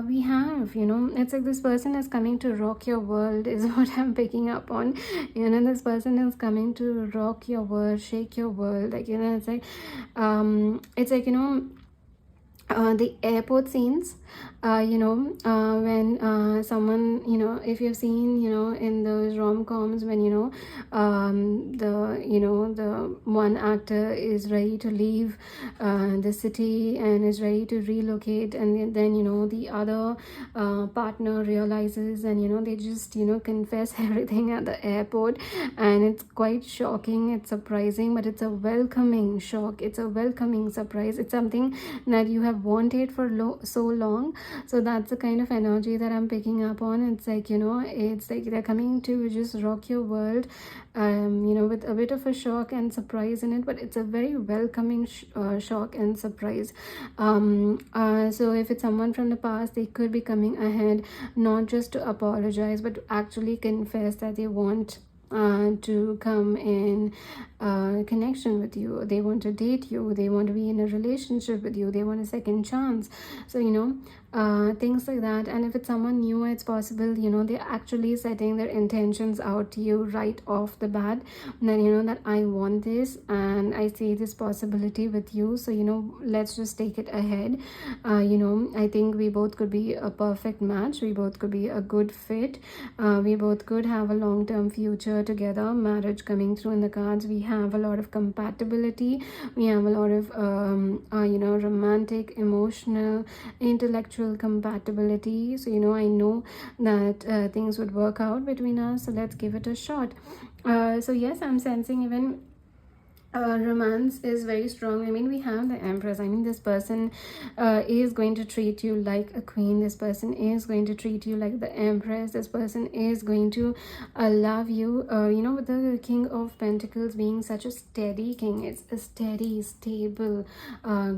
we have, you know, it's like this person is coming to rock your world is what I'm picking up on. You know, this person is coming to rock your world, shake your world, like, you know, it's like, you know, the airport scenes, you know, when someone, you know, if you've seen, you know, in those rom-coms, when, you know, the one actor is ready to leave the city and is ready to relocate, and then, you know, the other partner realizes, and, you know, they just, you know, confess everything at the airport, and it's quite shocking, it's surprising, but it's a welcoming shock, it's a welcoming surprise, it's something that you have wanted for so long. So that's the kind of energy that I'm picking up on. It's like, you know, it's like they're coming to just rock your world, you know, with a bit of a shock and surprise in it, but it's a very welcoming shock and surprise. So if it's someone from the past, they could be coming ahead not just to apologize, but to actually confess that they want to come in connection with you, they want to date you, they want to be in a relationship with you, they want a second chance. So, you know, things like that. And if it's someone new, it's possible, you know, they're actually setting their intentions out to you right off the bat, that, you know, that I want this and I see this possibility with you, so, you know, let's just take it ahead. You know, I think we both could be a perfect match, we both could be a good fit, we both could have a long-term future together, marriage coming through in the cards. We have a lot of compatibility, we have a lot of you know, romantic, emotional, intellectual compatibility. So, you know, I know that things would work out between us, so let's give it a shot. So yes, I'm sensing even romance is very strong. I mean, we have the Empress. I mean, this person is going to treat you like a queen, this person is going to treat you like the Empress, this person is going to love you, you know, with the King of Pentacles being such a steady king. It's a steady, stable,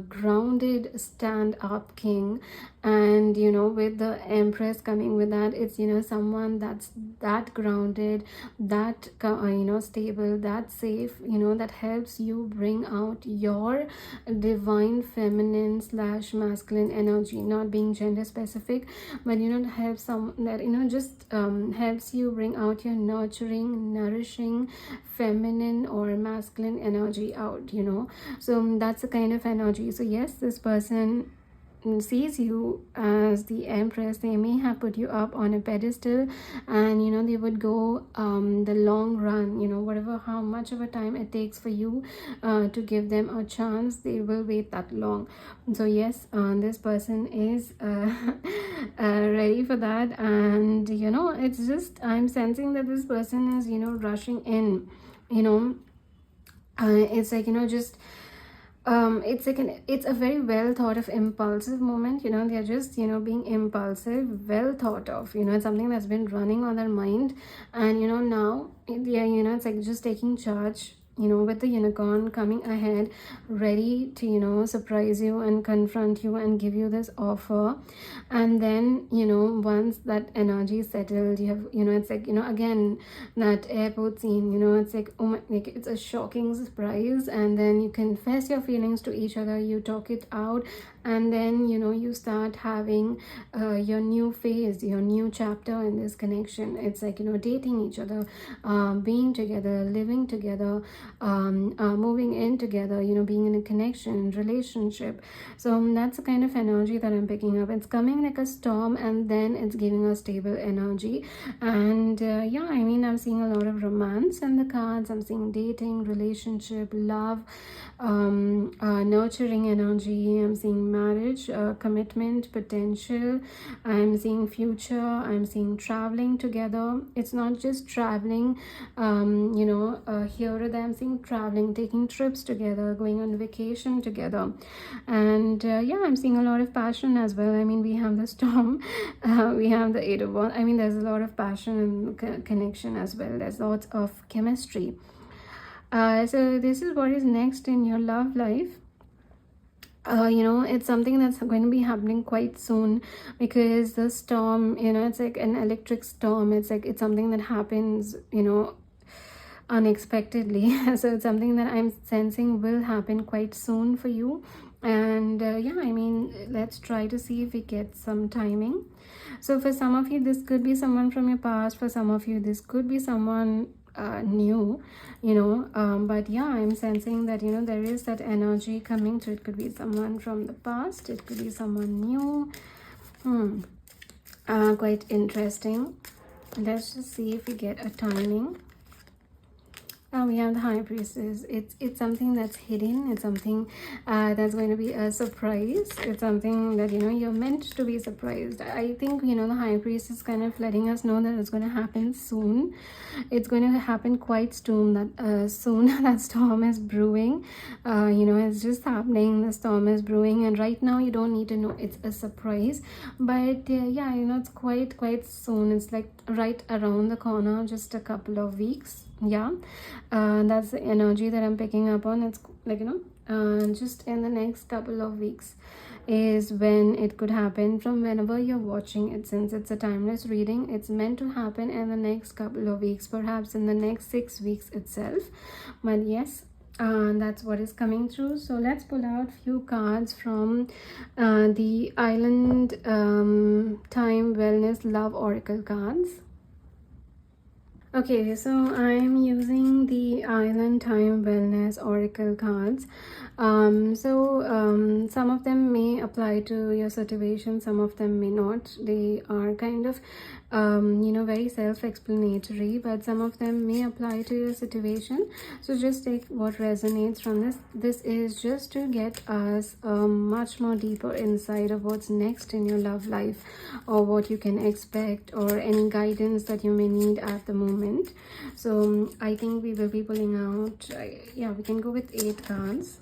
grounded, stand-up king. And, you know, with the Empress coming with that, it's, you know, someone that's that grounded, that you know, stable, that safe, you know, that helps you bring out your divine feminine / masculine energy, not being gender specific, but, you know, helps some that, you know, just helps you bring out your nurturing, nourishing feminine or masculine energy out, you know. So that's the kind of energy. So yes, this person sees you as the Empress. They may have put you up on a pedestal, and, you know, they would go the long run, you know, whatever, how much of a time it takes for you to give them a chance, they will wait that long. So yes, this person is ready for that. And, you know, it's just, I'm sensing that this person is, you know, rushing in, you know, it's like, you know, just It's like it's a very well thought of impulsive moment, you know. They're just, you know, being impulsive, well thought of, you know. It's something that's been running on their mind, and you know, now yeah, you know, it's like just taking charge, you know, with the unicorn coming ahead, ready to, you know, surprise you and confront you and give you this offer. And then, you know, once that energy is settled, you have, you know, it's like, you know, again, that airport scene, you know, it's like, oh my, like it's a shocking surprise. And then you confess your feelings to each other, you talk it out, and then, you know, you start having your new phase, your new chapter in this connection. It's like, you know, dating each other, being together, living together, moving in together, you know, being in a connection, relationship. So that's the kind of energy that I'm picking up. It's coming like a storm, and then it's giving a stable energy. And yeah, I mean, I'm seeing a lot of romance in the cards. I'm seeing dating, relationship, love, nurturing energy. I'm seeing marriage, commitment, potential. I'm seeing future. I'm seeing traveling together. It's not just traveling, you know, here or there. I'm seeing traveling, taking trips together, going on vacation together. And yeah, I'm seeing a lot of passion as well. I mean, we have the storm, we have the eight of wands. I mean, there's a lot of passion and connection as well. There's lots of chemistry. So this is what is next in your love life. You know, it's something that's going to be happening quite soon, because the storm, you know, it's like an electric storm. It's like, it's something that happens, you know, unexpectedly. So it's something that I'm sensing will happen quite soon for you. And yeah, I mean, let's try to see if we get some timing. So for some of you, this could be someone from your past. For some of you, this could be someone new, you know. But yeah, I'm sensing that, you know, there is that energy coming through. It could be someone from the past, it could be someone new. Quite interesting. Let's just see if we get a timing. We have the High Priestess. It's something that's hidden. It's something that's going to be a surprise. It's something that, you know, you're meant to be surprised. I think, you know, the High Priestess is kind of letting us know that it's going to happen soon. It's going to happen quite soon. That soon that storm is brewing. You know, it's just happening. The storm is brewing, and right now you don't need to know it's a surprise. But yeah, you know, it's quite soon. It's like right around the corner, just a couple of weeks. Yeah, that's the energy that I'm picking up on. It's like, you know, just in the next couple of weeks is when it could happen, from whenever you're watching it. Since it's a timeless reading, it's meant to happen in the next couple of weeks, perhaps in the next 6 weeks itself. But yes, that's what is coming through. So let's pull out few cards from the Island Time Wellness Love Oracle cards. Okay, so I'm using the Island Time Wellness Oracle cards. Some of them may apply to your situation, some of them may not. They are kind of, you know, very self-explanatory, but some of them may apply to your situation. So just take what resonates from this. This is just to get us much more deeper insight of what's next in your love life, or what you can expect, or any guidance that you may need at the moment. So I think we will be pulling out, yeah, we can go with 8 cards.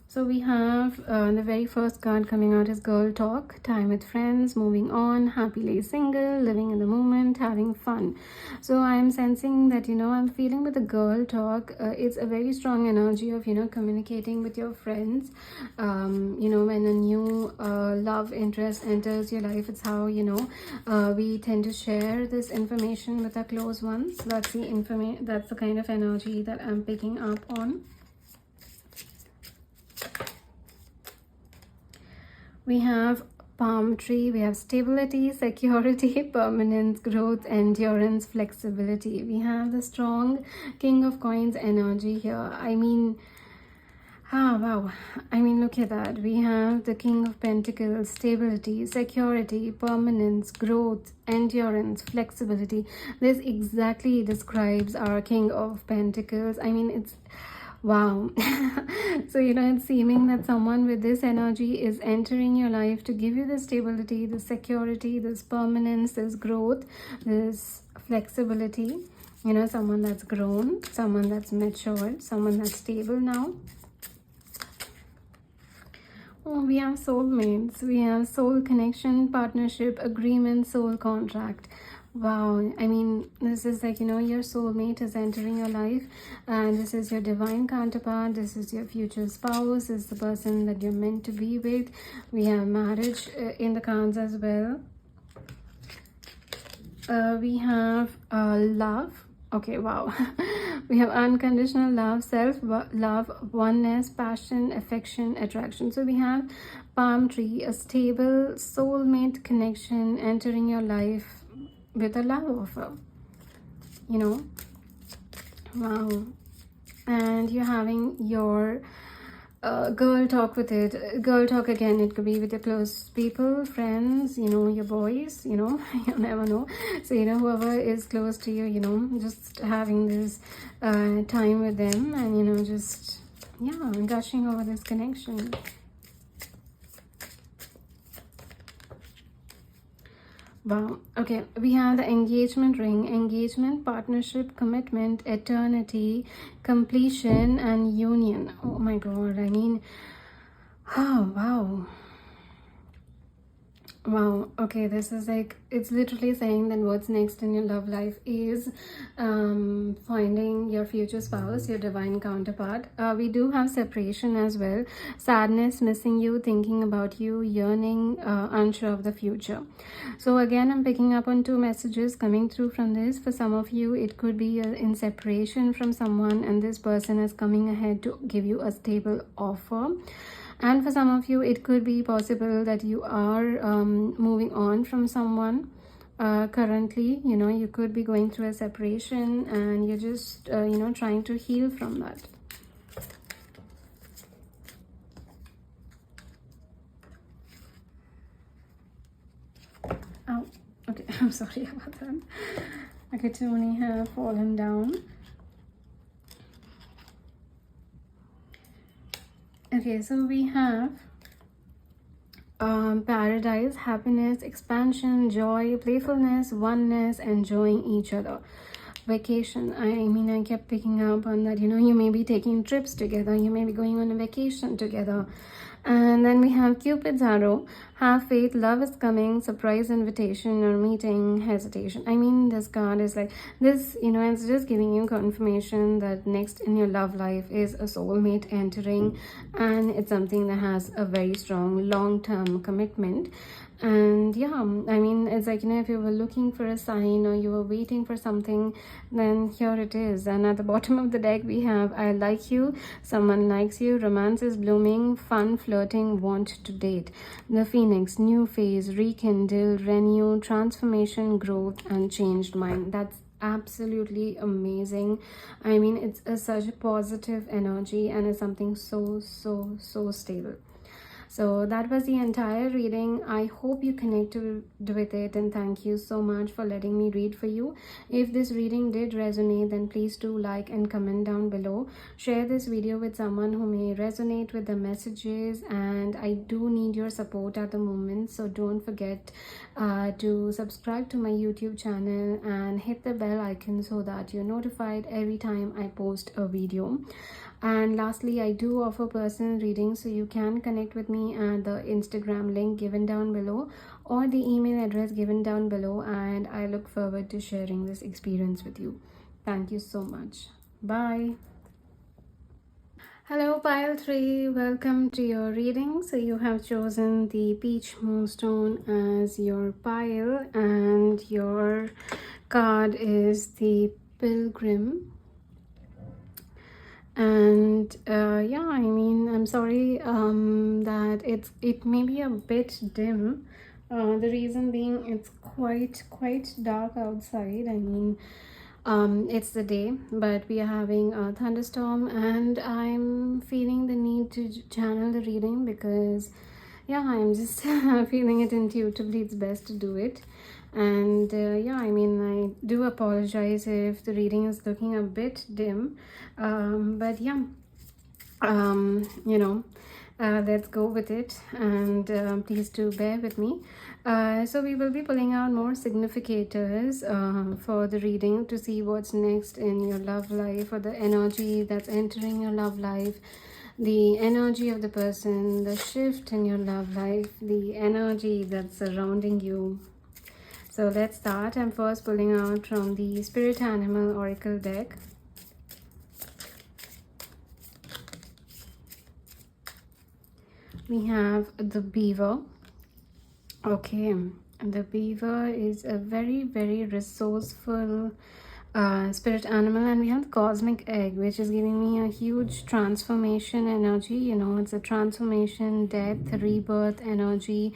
So we have the very first card coming out is Girl Talk, time with friends, moving on, happily single, living in the moment, having fun. So I'm sensing that, you know, I'm feeling with the Girl Talk, it's a very strong energy of, you know, communicating with your friends. You know, when a new love interest enters your life, it's how, you know, we tend to share this information with our close ones. That's the kind of energy that I'm picking up on. We have palm tree, we have stability, security, permanence, growth, endurance, flexibility. We have the strong King of Coins energy here. I mean, wow. I mean, look at that. We have the King of Pentacles, stability, security, permanence, growth, endurance, flexibility. This exactly describes our King of Pentacles. I mean, it's wow. So, you know, it's seeming that someone with this energy is entering your life to give you the stability, the security, this permanence, this growth, this flexibility. You know, someone that's grown, someone that's matured, someone that's stable now. Oh, we have soulmates, we have soul connection, partnership, agreement, soul contract. Wow, I mean, this is like, your soulmate is entering your life, and this is your divine counterpart. This is your future spouse, this is the person that you're meant to be with. We have marriage in the cards as well. We have love. Okay, wow. We have unconditional love, self-love, oneness, passion, affection, attraction. So we have palm tree, a stable soulmate connection entering your life with a love offer. Wow. And you're having your girl talk with it. Girl talk again, it could be with your close people, friends, your boys, you never know. So whoever is close to you, just having this time with them, and just gushing over this connection. Wow. Okay, we have the engagement ring, engagement, partnership, commitment, eternity, completion, and union. Oh my god, I mean, oh wow. Wow, okay, this is like, it's literally saying that what's next in your love life is finding your future spouse, your divine counterpart. We do have separation as well, sadness, missing you, thinking about you, yearning, unsure of the future. So again, I'm picking up on two messages coming through from this. For some of you, it could be in separation from someone, and this person is coming ahead to give you a stable offer. And for some of you, it could be possible that you are moving on from someone currently. You could be going through a separation, and you're just trying to heal from that. Oh, okay. I'm sorry about that. Okay, too many have fallen down. Okay, so we have paradise, happiness, expansion, joy, playfulness, oneness, enjoying each other. Vacation. I mean, I kept picking up on that. You may be taking trips together, you may be going on a vacation together. And then we have Cupid's arrow, have faith, love is coming, surprise invitation or meeting, hesitation. I mean, this card is like this, it's just giving you confirmation that next in your love life is a soulmate entering, and it's something that has a very strong long-term commitment. And yeah, I mean, it's like, if you were looking for a sign or you were waiting for something, then here it is. And at the bottom of the deck, we have I like you, someone likes you, romance is blooming, fun, flirting, want to date. The phoenix, new phase, rekindle, renew, transformation, growth, and changed mind. That's absolutely amazing. I mean, it's such a positive energy, and it's something so stable. So that was the entire reading. I hope you connected with it, and thank you so much for letting me read for you. If this reading did resonate, then please do like and comment down below. Share this video with someone who may resonate with the messages, and I do need your support at the moment, so don't forget to subscribe to my YouTube channel and hit the bell icon so that you're notified every time I post a video. And lastly, I do offer personal readings, so you can connect with me at the Instagram link given down below or the email address given down below, and I look forward to sharing this experience with you. Thank you so much. Bye. Hello pile 3, welcome to your reading. So you have chosen the peach moonstone as your pile, and your card is the pilgrim. And yeah, I mean, I'm sorry that it may be a bit dim. The reason being, it's quite dark outside. I mean, it's the day, but we are having a thunderstorm, and I'm feeling the need to channel the reading because yeah, I'm just feeling it intuitively. It's best to do it. And yeah, I mean, I do apologize if the reading is looking a bit dim, but yeah, let's go with it, and please do bear with me. So we will be pulling out more significators for the reading to see what's next in your love life, or the energy that's entering your love life, the energy of the person, the shift in your love life, the energy that's surrounding you. So let's start. I'm first pulling out from the Spirit Animal Oracle deck. We have the beaver. Okay, the beaver is a very, very resourceful spirit animal, and we have the cosmic egg, which is giving me a huge transformation energy. You know, it's a transformation, death, rebirth energy,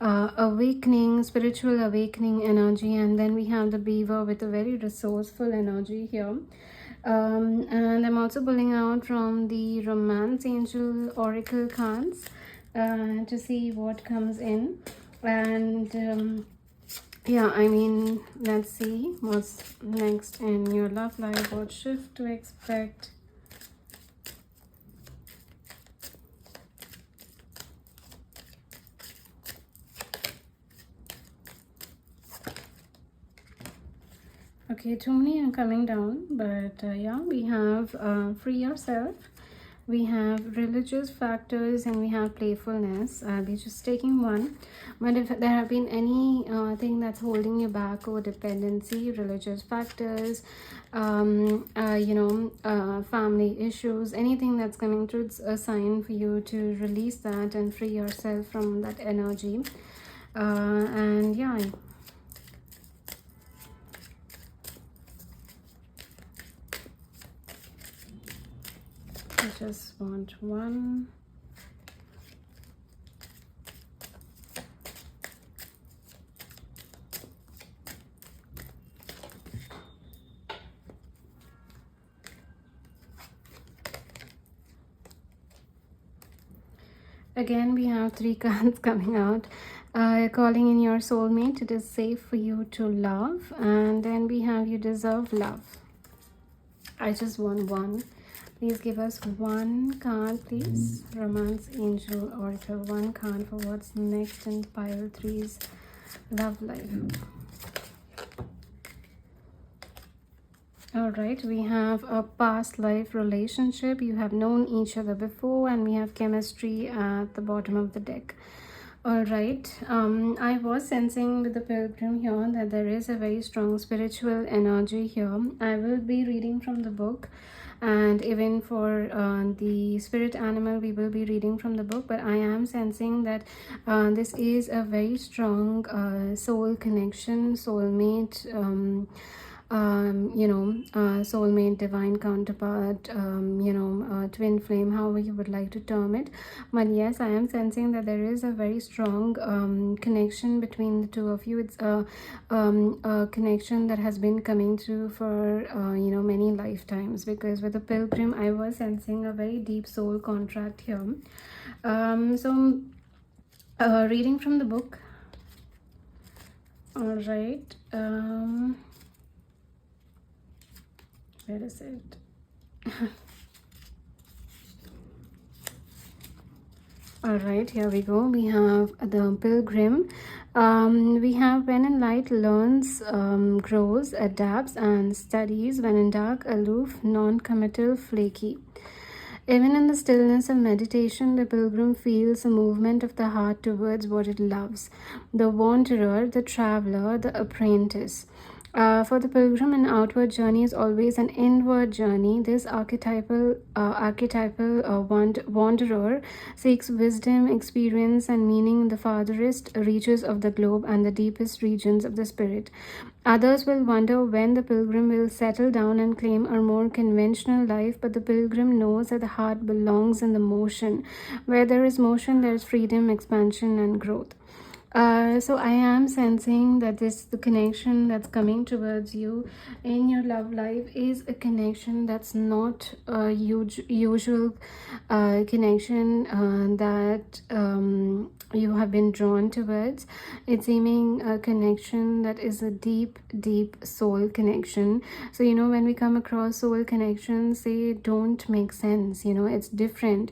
awakening, spiritual awakening energy. And then we have the beaver with a very resourceful energy here. And I'm also pulling out from the Romance Angel Oracle cards to see what comes in. And yeah, I mean, let's see what's next in your love life, what shift to expect. Okay, too many are coming down, but yeah, we have free yourself, we have religious factors, and we have playfulness. I'll be just taking one. But if there have been any thing that's holding you back, or dependency, religious factors, family issues, anything that's coming through, it's a sign for you to release that and free yourself from that energy. And yeah, I just want one. Again, we have 3 cards coming out. Calling in your soulmate, it is safe for you to love. And then we have you deserve love. I just want one. Please give us one card, please. Romance Angel Oracle. One card for what's next in Pile 3's love life. Alright, we have a past life relationship. You have known each other before, and we have chemistry at the bottom of the deck. Alright, I was sensing with the Pilgrim here that there is a very strong spiritual energy here. I will be reading from the book, and even for the spirit animal, we will be reading from the book. But I am sensing that this is a very strong soul connection, soulmate, soulmate, divine counterpart, twin flame, however you would like to term it. But yes, I am sensing that there is a very strong connection between the two of you. It's a connection that has been coming through for many lifetimes, because with the Pilgrim, I was sensing a very deep soul contract here. Reading from the book. All right. Where is it? All right, here we go. We have the Pilgrim. We have when in light, learns, grows, adapts, and studies. When in dark, aloof, non-committal, flaky. Even in the stillness of meditation, the pilgrim feels a movement of the heart towards what it loves. The wanderer, the traveler, the apprentice. For the pilgrim, an outward journey is always an inward journey. This archetypal wanderer seeks wisdom, experience, and meaning in the farthest reaches of the globe and the deepest regions of the spirit. Others will wonder when the pilgrim will settle down and claim a more conventional life, but the pilgrim knows that the heart belongs in the motion. Where there is motion, there is freedom, expansion, and growth. So I am sensing that the connection that's coming towards you in your love life is a connection that's not a usual connection that you have been drawn towards. It's seeming a connection that is a deep soul connection. So when we come across soul connections, they don't make sense. It's different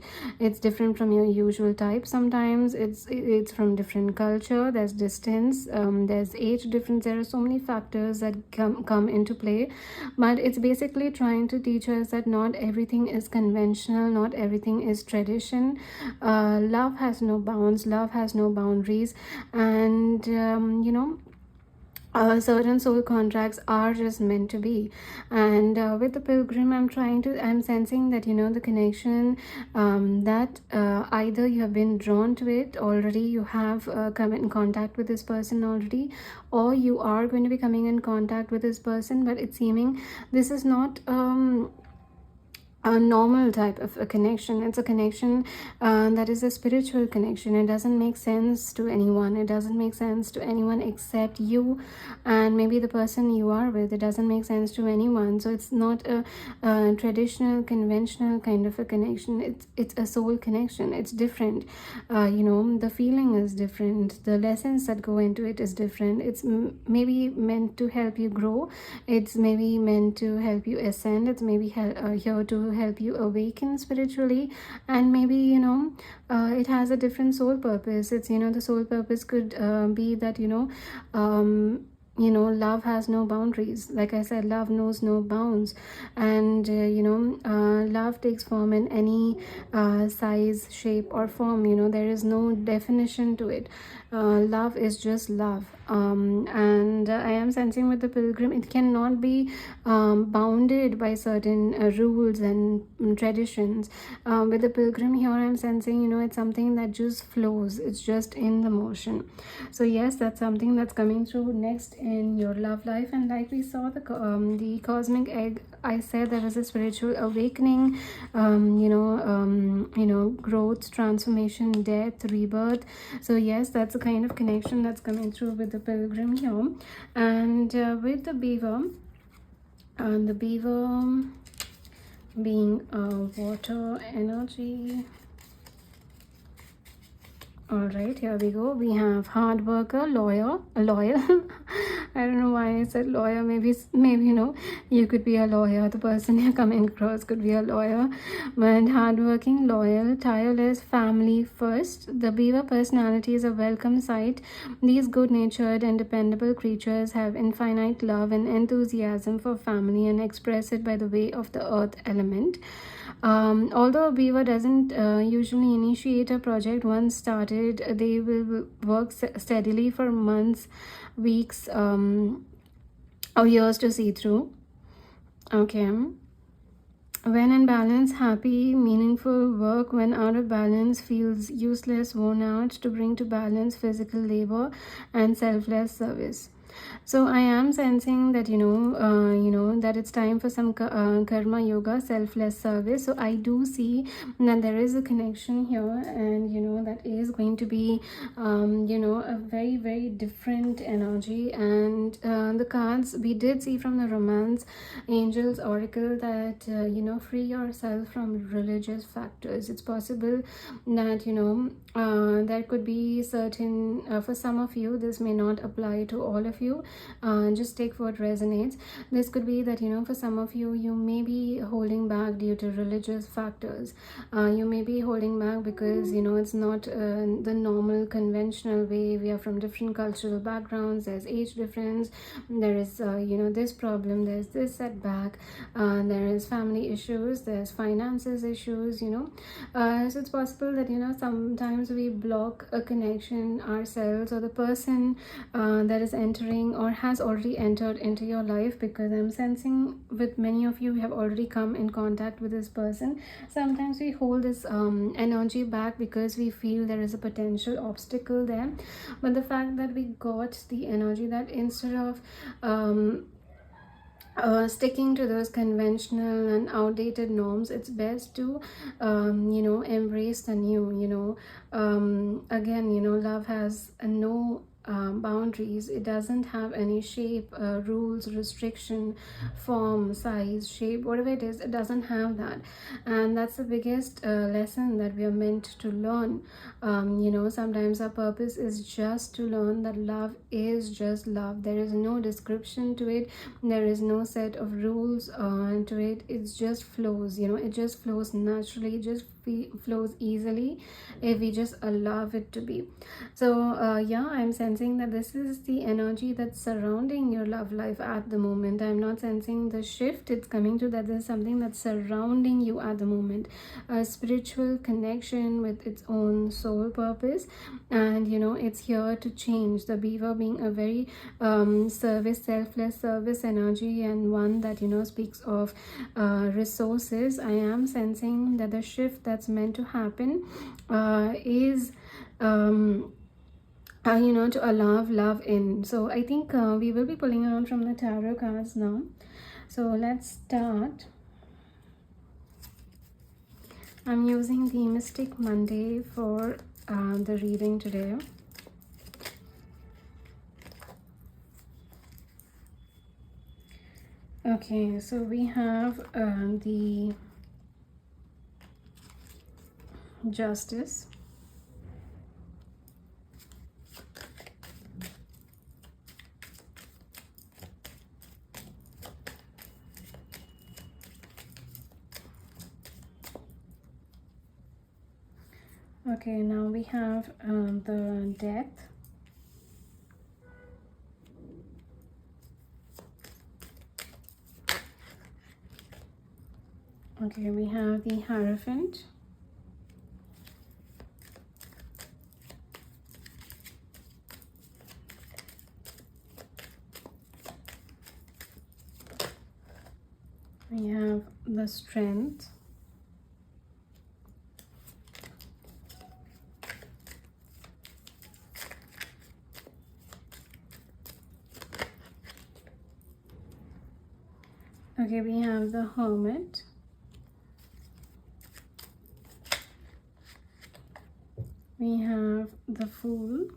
from your usual type. Sometimes it's from different cultures, culture, there's distance, there's age difference. There are so many factors that come into play, but it's basically trying to teach us that not everything is conventional, not everything is tradition. Love has no bounds, love has no boundaries, and certain soul contracts are just meant to be. And with the pilgrim, I'm sensing that the connection, that either you have been drawn to it already, you have come in contact with this person already, or you are going to be coming in contact with this person, but it's seeming this is not a normal type of a connection. It's a connection that is a spiritual connection. It doesn't make sense to anyone. It doesn't make sense to anyone except you and maybe the person you are with. It doesn't make sense to anyone. So it's not a traditional, conventional kind of a connection. It's a soul connection. It's different. The feeling is different. The lessons that go into it is different. It's maybe meant to help you grow. It's maybe meant to help you ascend. It's maybe here to help you awaken spiritually, and maybe it has a different soul purpose. It's the soul purpose could be that love has no boundaries. Like I said, love knows no bounds, and love takes form in any size, shape or form. There is no definition to it. Love is just love. And I am sensing with the pilgrim, it cannot be bounded by certain rules and traditions. With the pilgrim here, I'm sensing it's something that just flows. It's just in the motion. So yes, that's something that's coming through next in your love life. And like we saw the cosmic egg, I said there was a spiritual awakening, growth, transformation, death, rebirth. So yes, that's a kind of connection that's coming through with the pilgrim here. And with the beaver, and the beaver being a water energy. All right, here we go. We have hard worker, loyal. I don't know why I said lawyer. Maybe you could be a lawyer. The person you're coming across could be a lawyer. But hardworking, loyal, tireless, family first. The beaver personality is a welcome sight. These good-natured and dependable creatures have infinite love and enthusiasm for family and express it by the way of the earth element. Although a beaver doesn't usually initiate a project once started, they will work steadily for months, weeks, or years to see through. Okay. When in balance, happy, meaningful work. When out of balance, feels useless, worn out. To bring to balance physical labor and selfless service. So I am sensing that that it's time for some karma yoga, selfless service. So I do see that there is a connection here, and that is going to be a very, very different energy. And the cards we did see from the romance angels oracle that free yourself from religious factors. It's possible that there could be certain for some of you, this may not apply to all of you. Just take what resonates. This could be that for some of you, you may be holding back due to religious factors. You may be holding back because it's not the normal conventional way. We are from different cultural backgrounds. There's age difference, there is this problem, there's this setback, there is family issues, there's finances issues. So it's possible that sometimes we block a connection ourselves, or the person that is entering or has already entered into your life, because I'm sensing with many of you have already come in contact with this person. Sometimes we hold this energy back because we feel there is a potential obstacle there, but the fact that we got the energy that instead of sticking to those conventional and outdated norms, it's best to embrace the new. Again, love has no boundaries. It doesn't have any shape, rules, restriction, form, size, shape, whatever it is. It doesn't have that, and that's the biggest lesson that we are meant to learn. Sometimes our purpose is just to learn that love is just love. There is no description to it. There is no set of rules to it. It just flows. It just flows naturally. It just flows easily if we just allow it to be. So yeah, I'm sensing that this is the energy that's surrounding your love life at the moment. I'm not sensing the shift it's coming to, that there's something that's surrounding you at the moment, a spiritual connection with its own soul purpose. And you know, it's here to change. The beaver being a very selfless service energy, and one that, you know, speaks of resources. I am sensing that the shift that's meant to happen is you know, to allow love in. So I think we will be pulling out from the tarot cards now. So let's start. I'm using the Mystic Monday for the reading today. Okay, so we have the Justice, okay, now we have the Death, okay, we have the Hierophant, we have the Strength, okay, we have the Hermit, we have the Fool,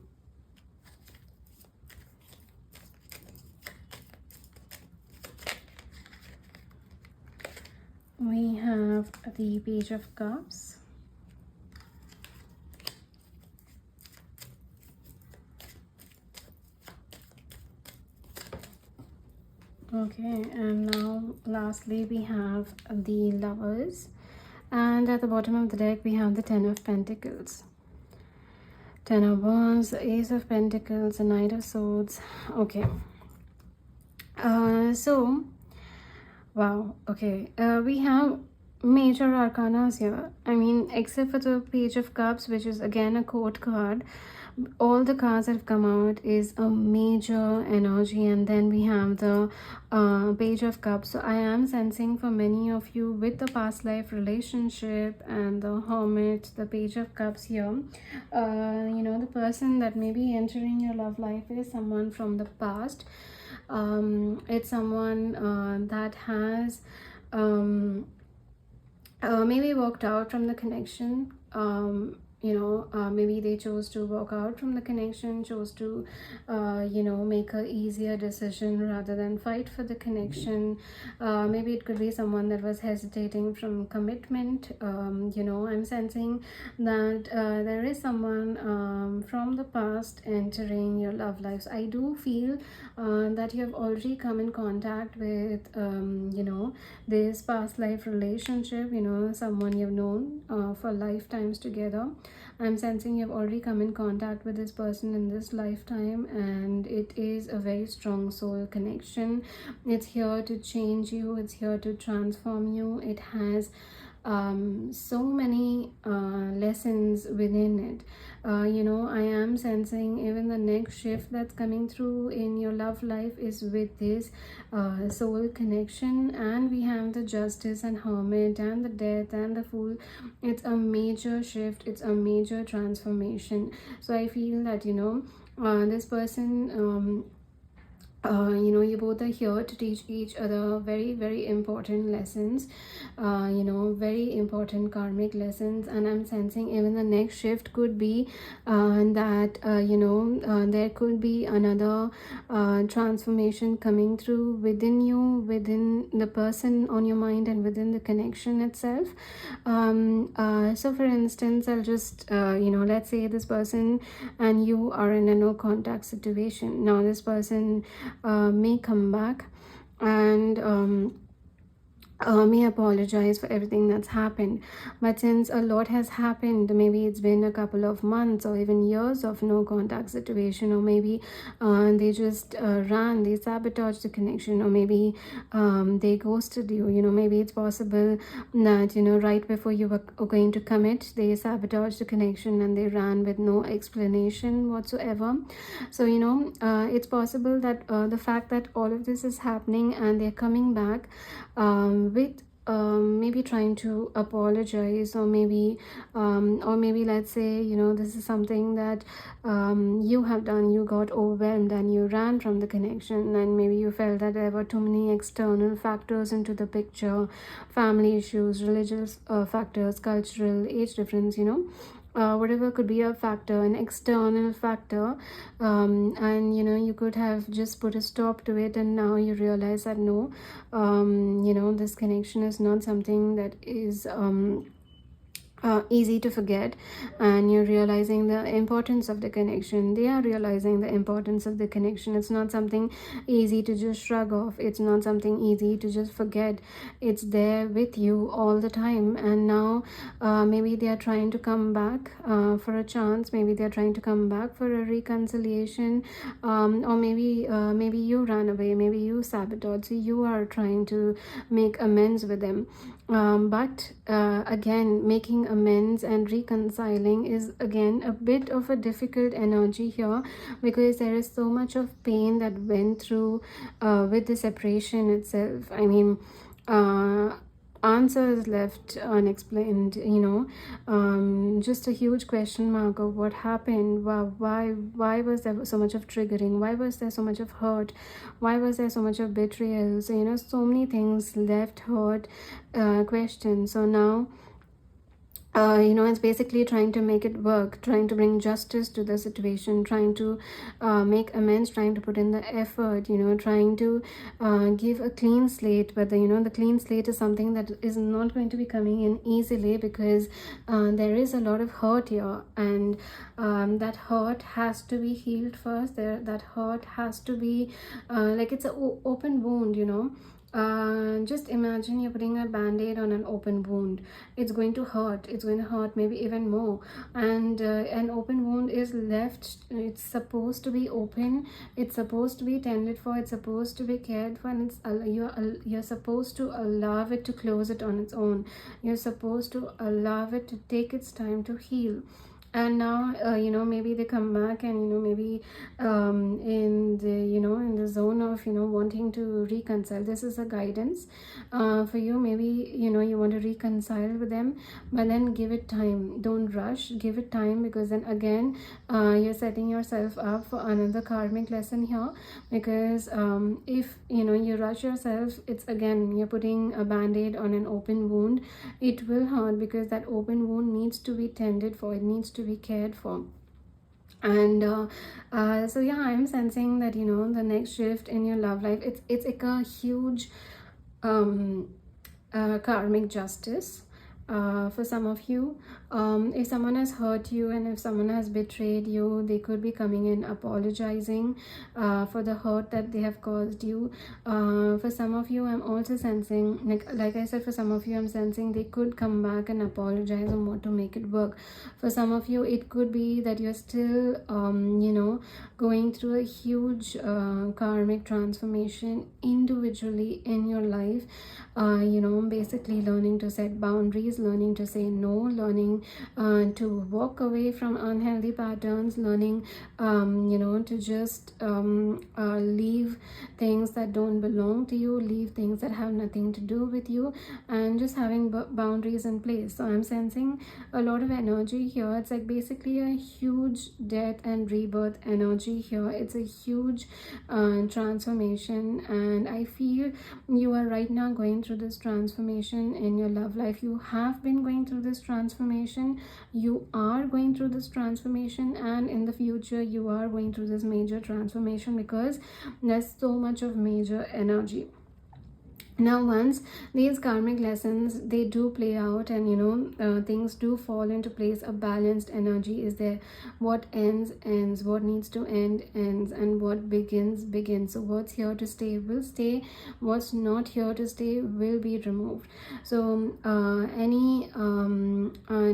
we have the Page of Cups, okay, and now lastly we have the Lovers, and at the bottom of the deck we have the Ten of Pentacles, Ten of Wands, Ace of Pentacles, the Knight of Swords. Okay, so wow, okay, we have major arcanas here. I mean, except for the Page of Cups, which is again a court card, all the cards that have come out is a major energy. And then we have the Page of Cups. So I am sensing for many of you with the past life relationship and the Hermit, the Page of Cups here, you know, the person that may be entering your love life is someone from the past. It's someone that has maybe walked out from the connection. You know, maybe they chose to walk out from the connection, chose to you know, make a easier decision rather than fight for the connection. Maybe it could be someone that was hesitating from commitment. You know, I'm sensing that there is someone from the past entering your love lives. I do feel that you have already come in contact with you know, this past life relationship, you know, someone you've known for lifetimes together. I'm sensing you've already come in contact with this person in this lifetime, and it is a very strong soul connection. It's here to change you, it's here to transform you. It has so many lessons within it. You know, I am sensing even the next shift that's coming through in your love life is with this soul connection. And we have the Justice and Hermit and the Death and the Fool. It's a major shift, it's a major transformation. So I feel that, you know, this person you know, you both are here to teach each other very, very important lessons, you know, very important karmic lessons. And I'm sensing even the next shift could be that you know, there could be another transformation coming through within you, within the person on your mind, and within the connection itself. So for instance, I'll just you know, let's say this person and you are in a no contact situation. Now this person may come back, and may apologize for everything that's happened. But since a lot has happened, maybe it's been a couple of months or even years of no contact situation, or maybe they just they sabotaged the connection, or maybe they ghosted you. Maybe it's possible that, right before you were going to commit, they sabotaged the connection and they ran with no explanation whatsoever. So, it's possible that the fact that all of this is happening and they're coming back with maybe trying to apologize, or maybe let's say, this is something that you have done. You got overwhelmed and you ran from the connection, and maybe you felt that there were too many external factors into the picture, family issues, religious factors, cultural, age difference, whatever could be a factor, an external factor, and you could have just put a stop to it, and now you realize that no, this connection is not something that is easy to forget, and you're realizing the importance of the connection. They are realizing the importance of the connection. It's not something easy to just shrug off. It's not something easy to just forget. It's there with you all the time, and now maybe they are trying to come back for a chance. Maybe they're trying to come back for a reconciliation, or maybe you ran away, maybe you sabotaged, so you are trying to make amends with them. But again, making amends and reconciling is again a bit of a difficult energy here, because there is so much of pain that went through with the separation itself. I mean, answers left unexplained, just a huge question mark of what happened. Why was there so much of triggering? Why was there so much of hurt? Why was there so much of betrayal? So, so many things left hurt questions. So now, it's basically trying to make it work, trying to bring justice to the situation, trying to make amends, trying to put in the effort, trying to give a clean slate. But the clean slate is something that is not going to be coming in easily, because there is a lot of hurt here, and that hurt has to be healed first. That hurt has to be like it's an open wound, just imagine you're putting a band-aid on an open wound. It's going to hurt. It's going to hurt maybe even more. And an open wound is left. It's supposed to be open. It's supposed to be tended for. It's supposed to be cared for. And you're supposed to allow it to close it on its own. You're supposed to allow it to take its time to heal. And now maybe they come back, and maybe in the zone of wanting to reconcile. This is a guidance for you. Maybe you want to reconcile with them, but then give it time. Don't rush. Give it time, because then again you're setting yourself up for another karmic lesson here. Because if you rush yourself, it's again you're putting a band-aid on an open wound. It will hurt, because that open wound needs to be tended for. It needs to be cared for. And so yeah, I'm sensing that the next shift in your love life, it's like a huge karmic justice for some of you. If someone has hurt you and if someone has betrayed you, they could be coming in apologizing for the hurt that they have caused you. For some of you, I'm also sensing, like I said, for some of you, I'm sensing they could come back and apologize and want to make it work. For some of you, it could be that you're still going through a huge karmic transformation individually in your life. Basically learning to set boundaries, learning to say no, learning to walk away from unhealthy patterns, learning to just leave things that don't belong to you, leave things that have nothing to do with you, and just having boundaries in place. So I'm sensing a lot of energy here. It's like basically a huge death and rebirth energy here. It's a huge transformation, and I feel you are right now going through this transformation in your love life. You have been going through this transformation, you are going through this transformation, and in the future you are going through this major transformation, because there's so much of major energy. Now once these karmic lessons they do play out, and things do fall into place, a balanced energy is there. What ends, what needs to end ends, and what begins. So what's here to stay will stay, what's not here to stay will be removed. So any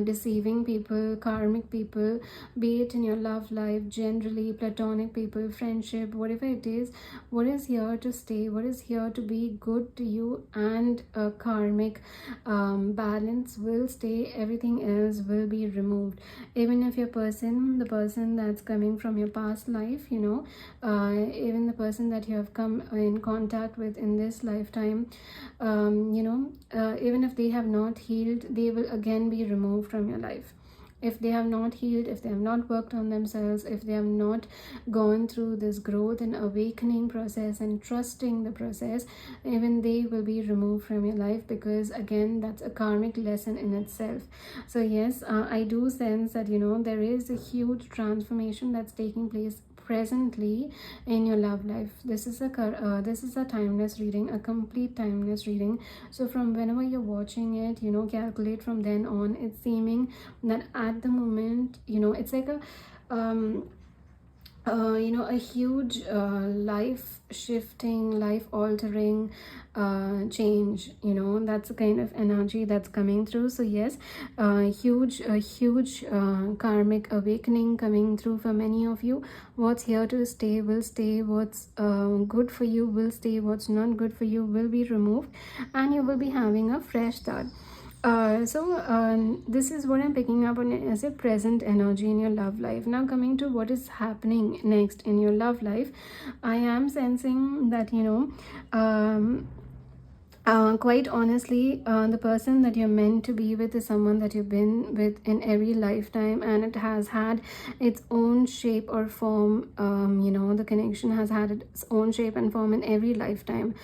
deceiving people, karmic people, be it in your love life, generally platonic people, friendship, whatever it is, what is here to stay, what is here to be good to you, and a karmic balance will stay. Everything else will be removed. Even if the person that's coming from your past life, even the person that you have come in contact with in this lifetime, even if they have not healed, they will again be removed from your life. If they have not healed, if they have not worked on themselves, if they have not gone through this growth and awakening process and trusting the process, even they will be removed from your life, because again, that's a karmic lesson in itself. So yes, I do sense that there is a huge transformation that's taking place presently in your love life. This is a timeless reading, a complete timeless reading. So from whenever you're watching it, calculate from then on. It's seeming that at the moment, it's like a huge life shifting, life altering change. That's the kind of energy that's coming through. So yes, a huge karmic awakening coming through for many of you. What's here to stay will stay, what's good for you will stay, what's not good for you will be removed, and you will be having a fresh start. This is what I'm picking up on as a present energy in your love life. Now coming to what is happening next in your love life, I am sensing that quite honestly, the person that you're meant to be with is someone that you've been with in every lifetime, and it has had its own shape or form. The connection has had its own shape and form in every lifetime.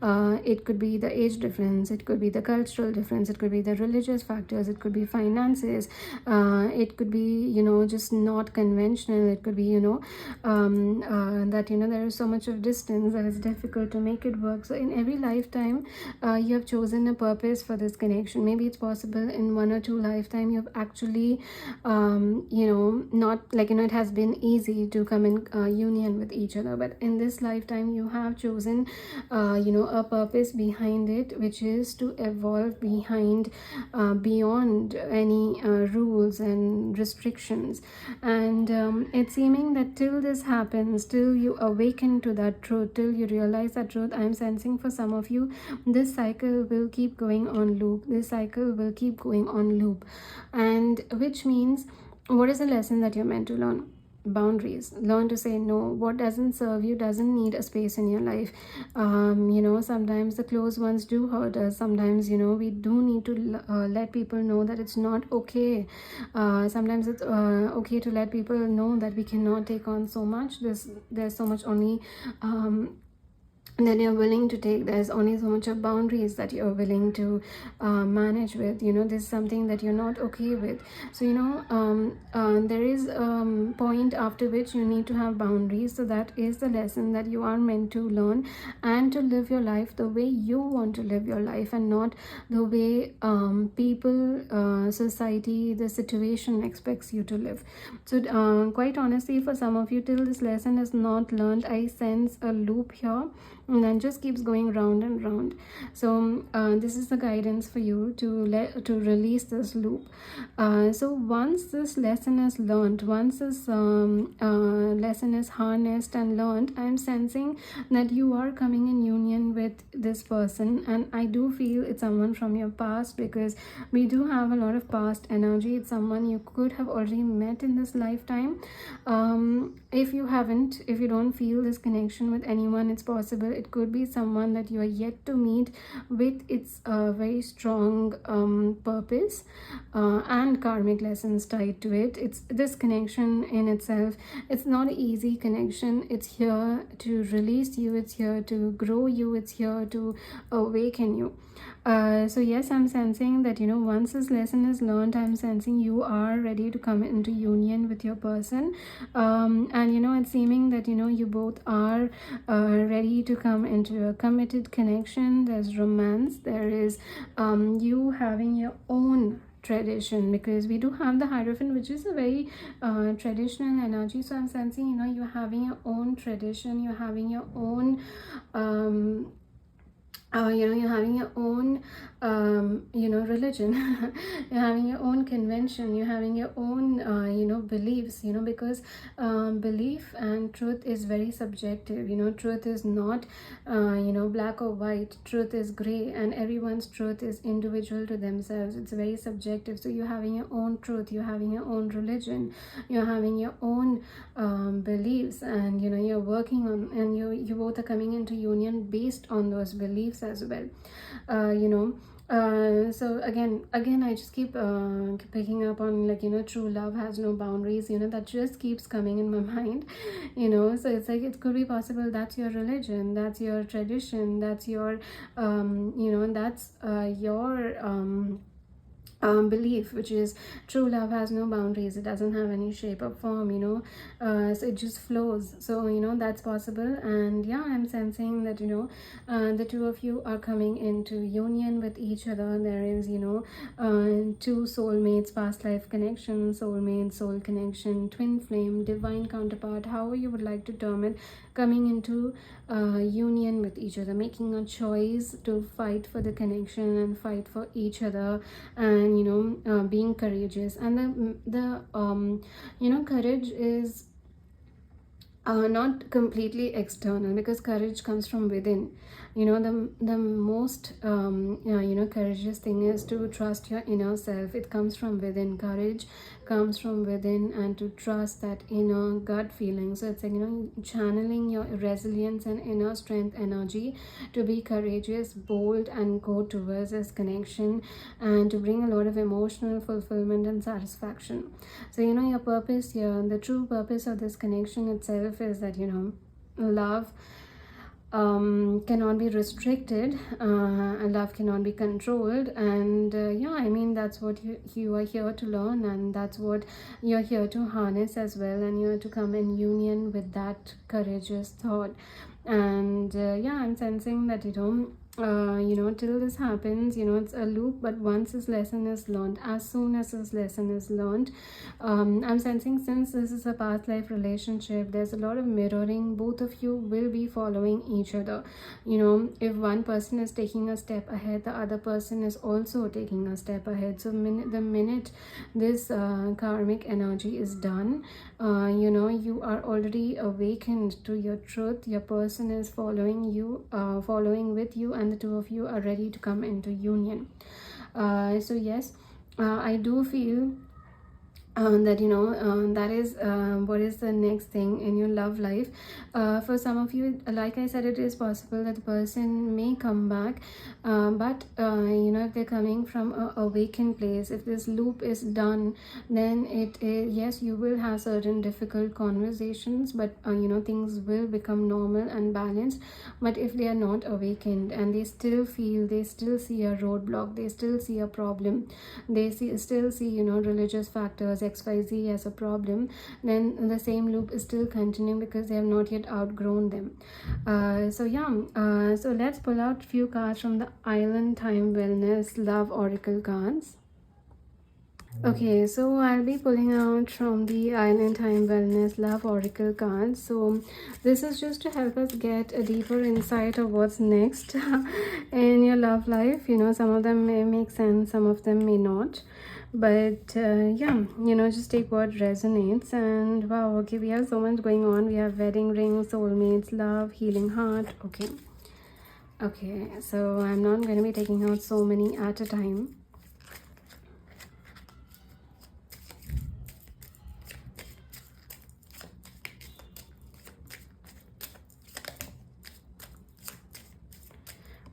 It could be the age difference, it could be the cultural difference, it could be the religious factors, it could be finances, it could be just not conventional, it could be that there is so much of distance that it's difficult to make it work. So in every lifetime, you have chosen a purpose for this connection. Maybe it's possible in one or two lifetime you've actually not it has been easy to come in union with each other, but in this lifetime you have chosen a purpose behind it, which is to evolve beyond any rules and restrictions. And it's seeming that till this happens, till you awaken to that truth, till you realize that truth, I'm sensing for some of you this cycle will keep going on loop. This cycle will keep going on loop. And which means, what is the lesson that you're meant to learn? Boundaries. Learn to say no. What doesn't serve you doesn't need a space in your life. Sometimes the close ones do hurt us. Sometimes we do need to let people know that it's not okay. Sometimes it's okay to let people know that we cannot take on so much. There's so much only that you're willing to take. There's only so much of boundaries that you're willing to manage with. This is something that you're not okay with. So there is a point after which you need to have boundaries. So that is the lesson that you are meant to learn, and to live your life the way you want to live your life, and not the way people, society, the situation expects you to live. So quite honestly, for some of you, till this lesson is not learned, I sense a loop here, and then just keeps going round and round. So this is the guidance for you to release this loop. So once this lesson is learned, once this lesson is harnessed and learned, I'm sensing that you are coming in union with this person, and I do feel it's someone from your past, because we do have a lot of past energy. It's someone you could have already met in this lifetime. If you don't feel this connection with anyone, it's possible it could be someone that you are yet to meet, with its very strong purpose and karmic lessons tied to it. It's it's this connection in itself, it's not an easy connection. It's here to release you, it's here to grow you, it's here to awaken you. So yes, I'm sensing that, you know, once this lesson is learned, I'm sensing you are ready to come into union with your person. And you know, it's seeming that, you know, you both are ready to come into a committed connection. There's romance, there is you having your own tradition, because we do have the Hierophant, which is a very traditional energy. So I'm sensing, you know, you're having your own tradition, you're having your own you know, you're having your own you know, religion. You're having your own convention, you're having your own you know, beliefs, you know, because belief and truth is very subjective. You know, truth is not you know, black or white. Truth is gray, and everyone's truth is individual to themselves. It's very subjective. So you're having your own truth, you're having your own religion, you're having your own beliefs, and you know, you're working on, and you both are coming into union based on those beliefs as well. You know, so again I just keep picking up on, like, you know, true love has no boundaries. You know, that just keeps coming in my mind. You know, so it's like, it could be possible that's your religion, that's your tradition, that's your you know, that's your belief, which is true love has no boundaries. It doesn't have any shape or form, you know. So it just flows. So you know, that's possible. And yeah, I'm sensing that, you know, the two of you are coming into union with each other. There is, you know, two soulmates, past life connection, soulmate, soul connection, twin flame, divine counterpart, however you would like to term it, coming into union with each other, making a choice to fight for the connection and fight for each other. And you know, being courageous. And the you know, courage is not completely external, because courage comes from within. You know, the most you know, courageous thing is to trust your inner self. It comes from within. Courage comes from within, and to trust that inner gut feeling. So it's like, you know, channeling your resilience and inner strength energy to be courageous, bold, and go towards this connection, and to bring a lot of emotional fulfillment and satisfaction. So you know, your purpose here, the true purpose of this connection itself is that, you know, love cannot be restricted, love cannot be controlled. And yeah, I mean, that's what you are here to learn, and that's what you're here to harness as well, and you're to come in union with that courageous thought. And yeah, I'm sensing that, you know, till this happens, you know, it's a loop. But once this lesson is learned, as soon as this lesson is learned, I'm sensing, since this is a past life relationship, there's a lot of mirroring. Both of you will be following each other. You know, if one person is taking a step ahead, the other person is also taking a step ahead. So the minute this karmic energy is done, you know, you are already awakened to your truth. Your person is following you, following with you, and the two of you are ready to come into union. So yes, I do feel that, you know, that is what is the next thing in your love life. For some of you, like I said, it is possible that the person may come back, but you know, if they're coming from a awakened place, if this loop is done, then it is, yes, you will have certain difficult conversations, but you know, things will become normal and balanced. But if they are not awakened, and they still feel, they still see a roadblock, they still see a problem, they still see, you know, religious factors, XYZ as a problem, then the same loop is still continuing, because they have not yet outgrown them. So yeah, so let's pull out a few cards from the Island Time Wellness Love Oracle cards. Okay, so I'll be pulling out from the Island Time Wellness Love Oracle cards. So this is just to help us get a deeper insight of what's next in your love life. You know, some of them may make sense, some of them may not. But yeah, you know, just take what resonates. And wow, okay, we have so much going on. We have wedding ring, soulmates, love, healing heart. Okay, so I'm not going to be taking out so many at a time.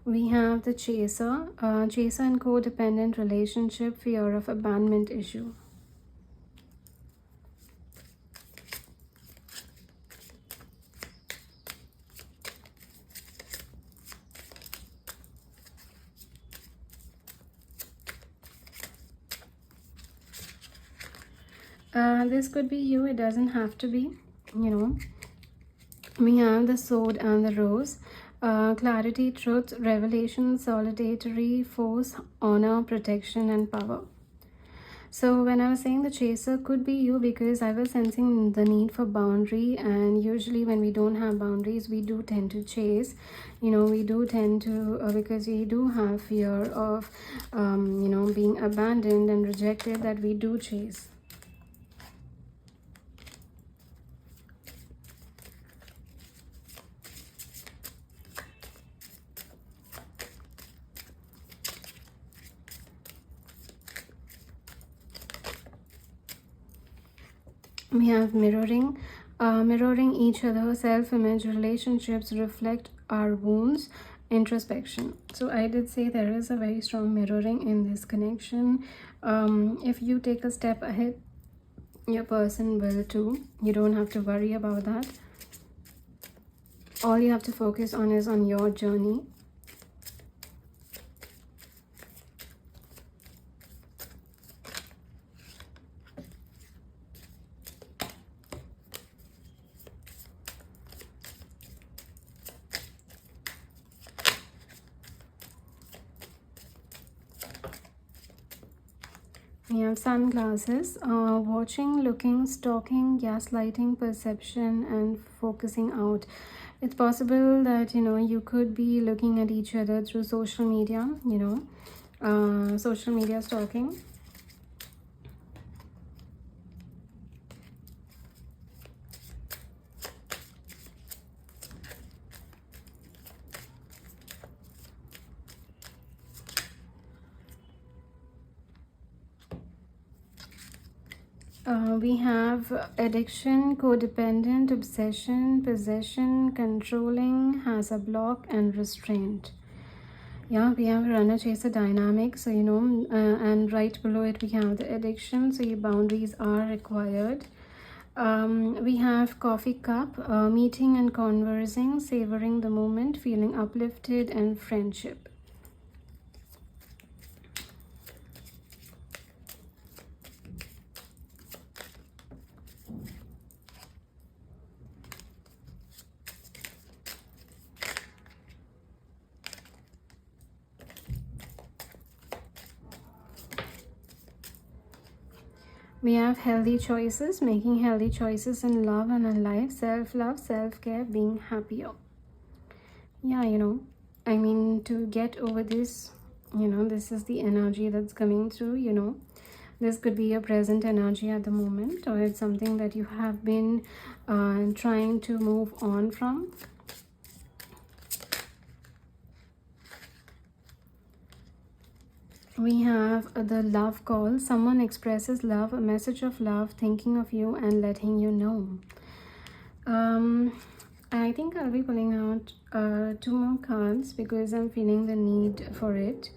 We have the chaser, chaser and codependent relationship, fear of abandonment issue. This could be you, it doesn't have to be, you know. We have the sword and the rose. Clarity, truth, revelation, solitary, force, honor, protection, and power. So when I was saying the chaser could be you, because I was sensing the need for boundary, and usually when we don't have boundaries, we do tend to chase. You know, we do tend to because we do have fear of you know, being abandoned and rejected, that we do chase. We have mirroring. Mirroring each other, self-image, relationships reflect our wounds, introspection. So I did say there is a very strong mirroring in this connection. If you take a step ahead, your person will too. You don't have to worry about that. All you have to focus on is on your journey. We have sunglasses, watching, looking, stalking, gaslighting, perception, and focusing out. It's possible that, you know, you could be looking at each other through social media, you know, social media stalking. We have addiction, codependent, obsession, possession, controlling, has a block, and restraint. Yeah, we have runner chaser dynamic. So, you know, and right below it we have the addiction. So your boundaries are required. We have coffee cup, meeting and conversing, savoring the moment, feeling uplifted, and friendship. We have healthy choices, making healthy choices in love and in life, self-love, self-care, being happier. Yeah, you know, I mean, to get over this, you know, this is the energy that's coming through, you know. This could be your present energy at the moment, or it's something that you have been trying to move on from. We have the love call. Someone expresses love, a message of love, thinking of you and letting you know. I think I'll be pulling out 2 more cards because I'm feeling the need for it.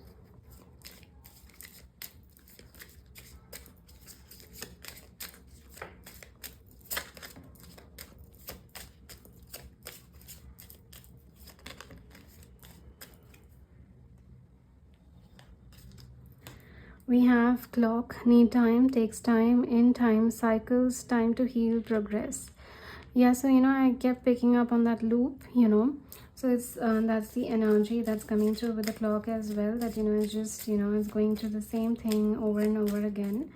We have clock, need time, takes time, in time, cycles, time to heal, progress. Yeah, so, you know, I kept picking up on that loop, you know. So it's that's the energy that's coming through with the clock as well, that, you know, it's just, you know, it's going through the same thing over and over again.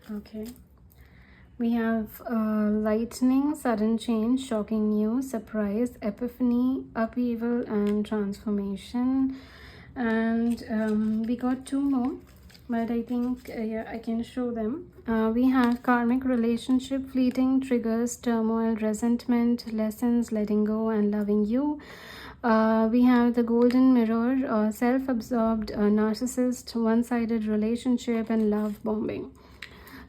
Okay, we have lightning, sudden change, shocking news, surprise, epiphany, upheaval, and transformation. And we got 2 more, but I think yeah, I can show them. We have karmic relationship, fleeting, triggers, turmoil, resentment, lessons, letting go, and loving you. We have the golden mirror, self-absorbed, narcissist, one-sided relationship, and love bombing.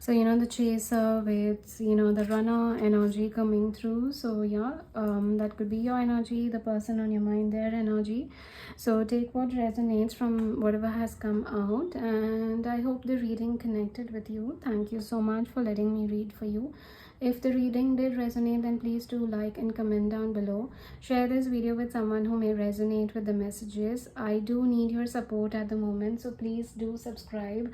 So the chaser with the runner energy coming through. So yeah, that could be your energy, the person on your mind, their energy. So take what resonates from whatever has come out, and I hope the reading connected with you. Thank you so much for letting me read for you. If the reading did resonate, then please do like and comment down below. Share this video with someone who may resonate with the messages. I do need your support at the moment, so please do subscribe,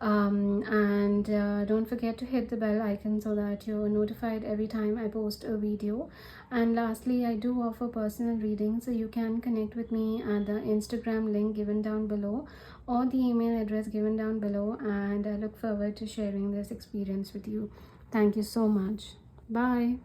and don't forget to hit the bell icon so that you're notified every time I post a video. And lastly, I do offer personal readings, so you can connect with me at the Instagram link given down below or the email address given down below, and I look forward to sharing this experience with you. Thank you so much. Bye.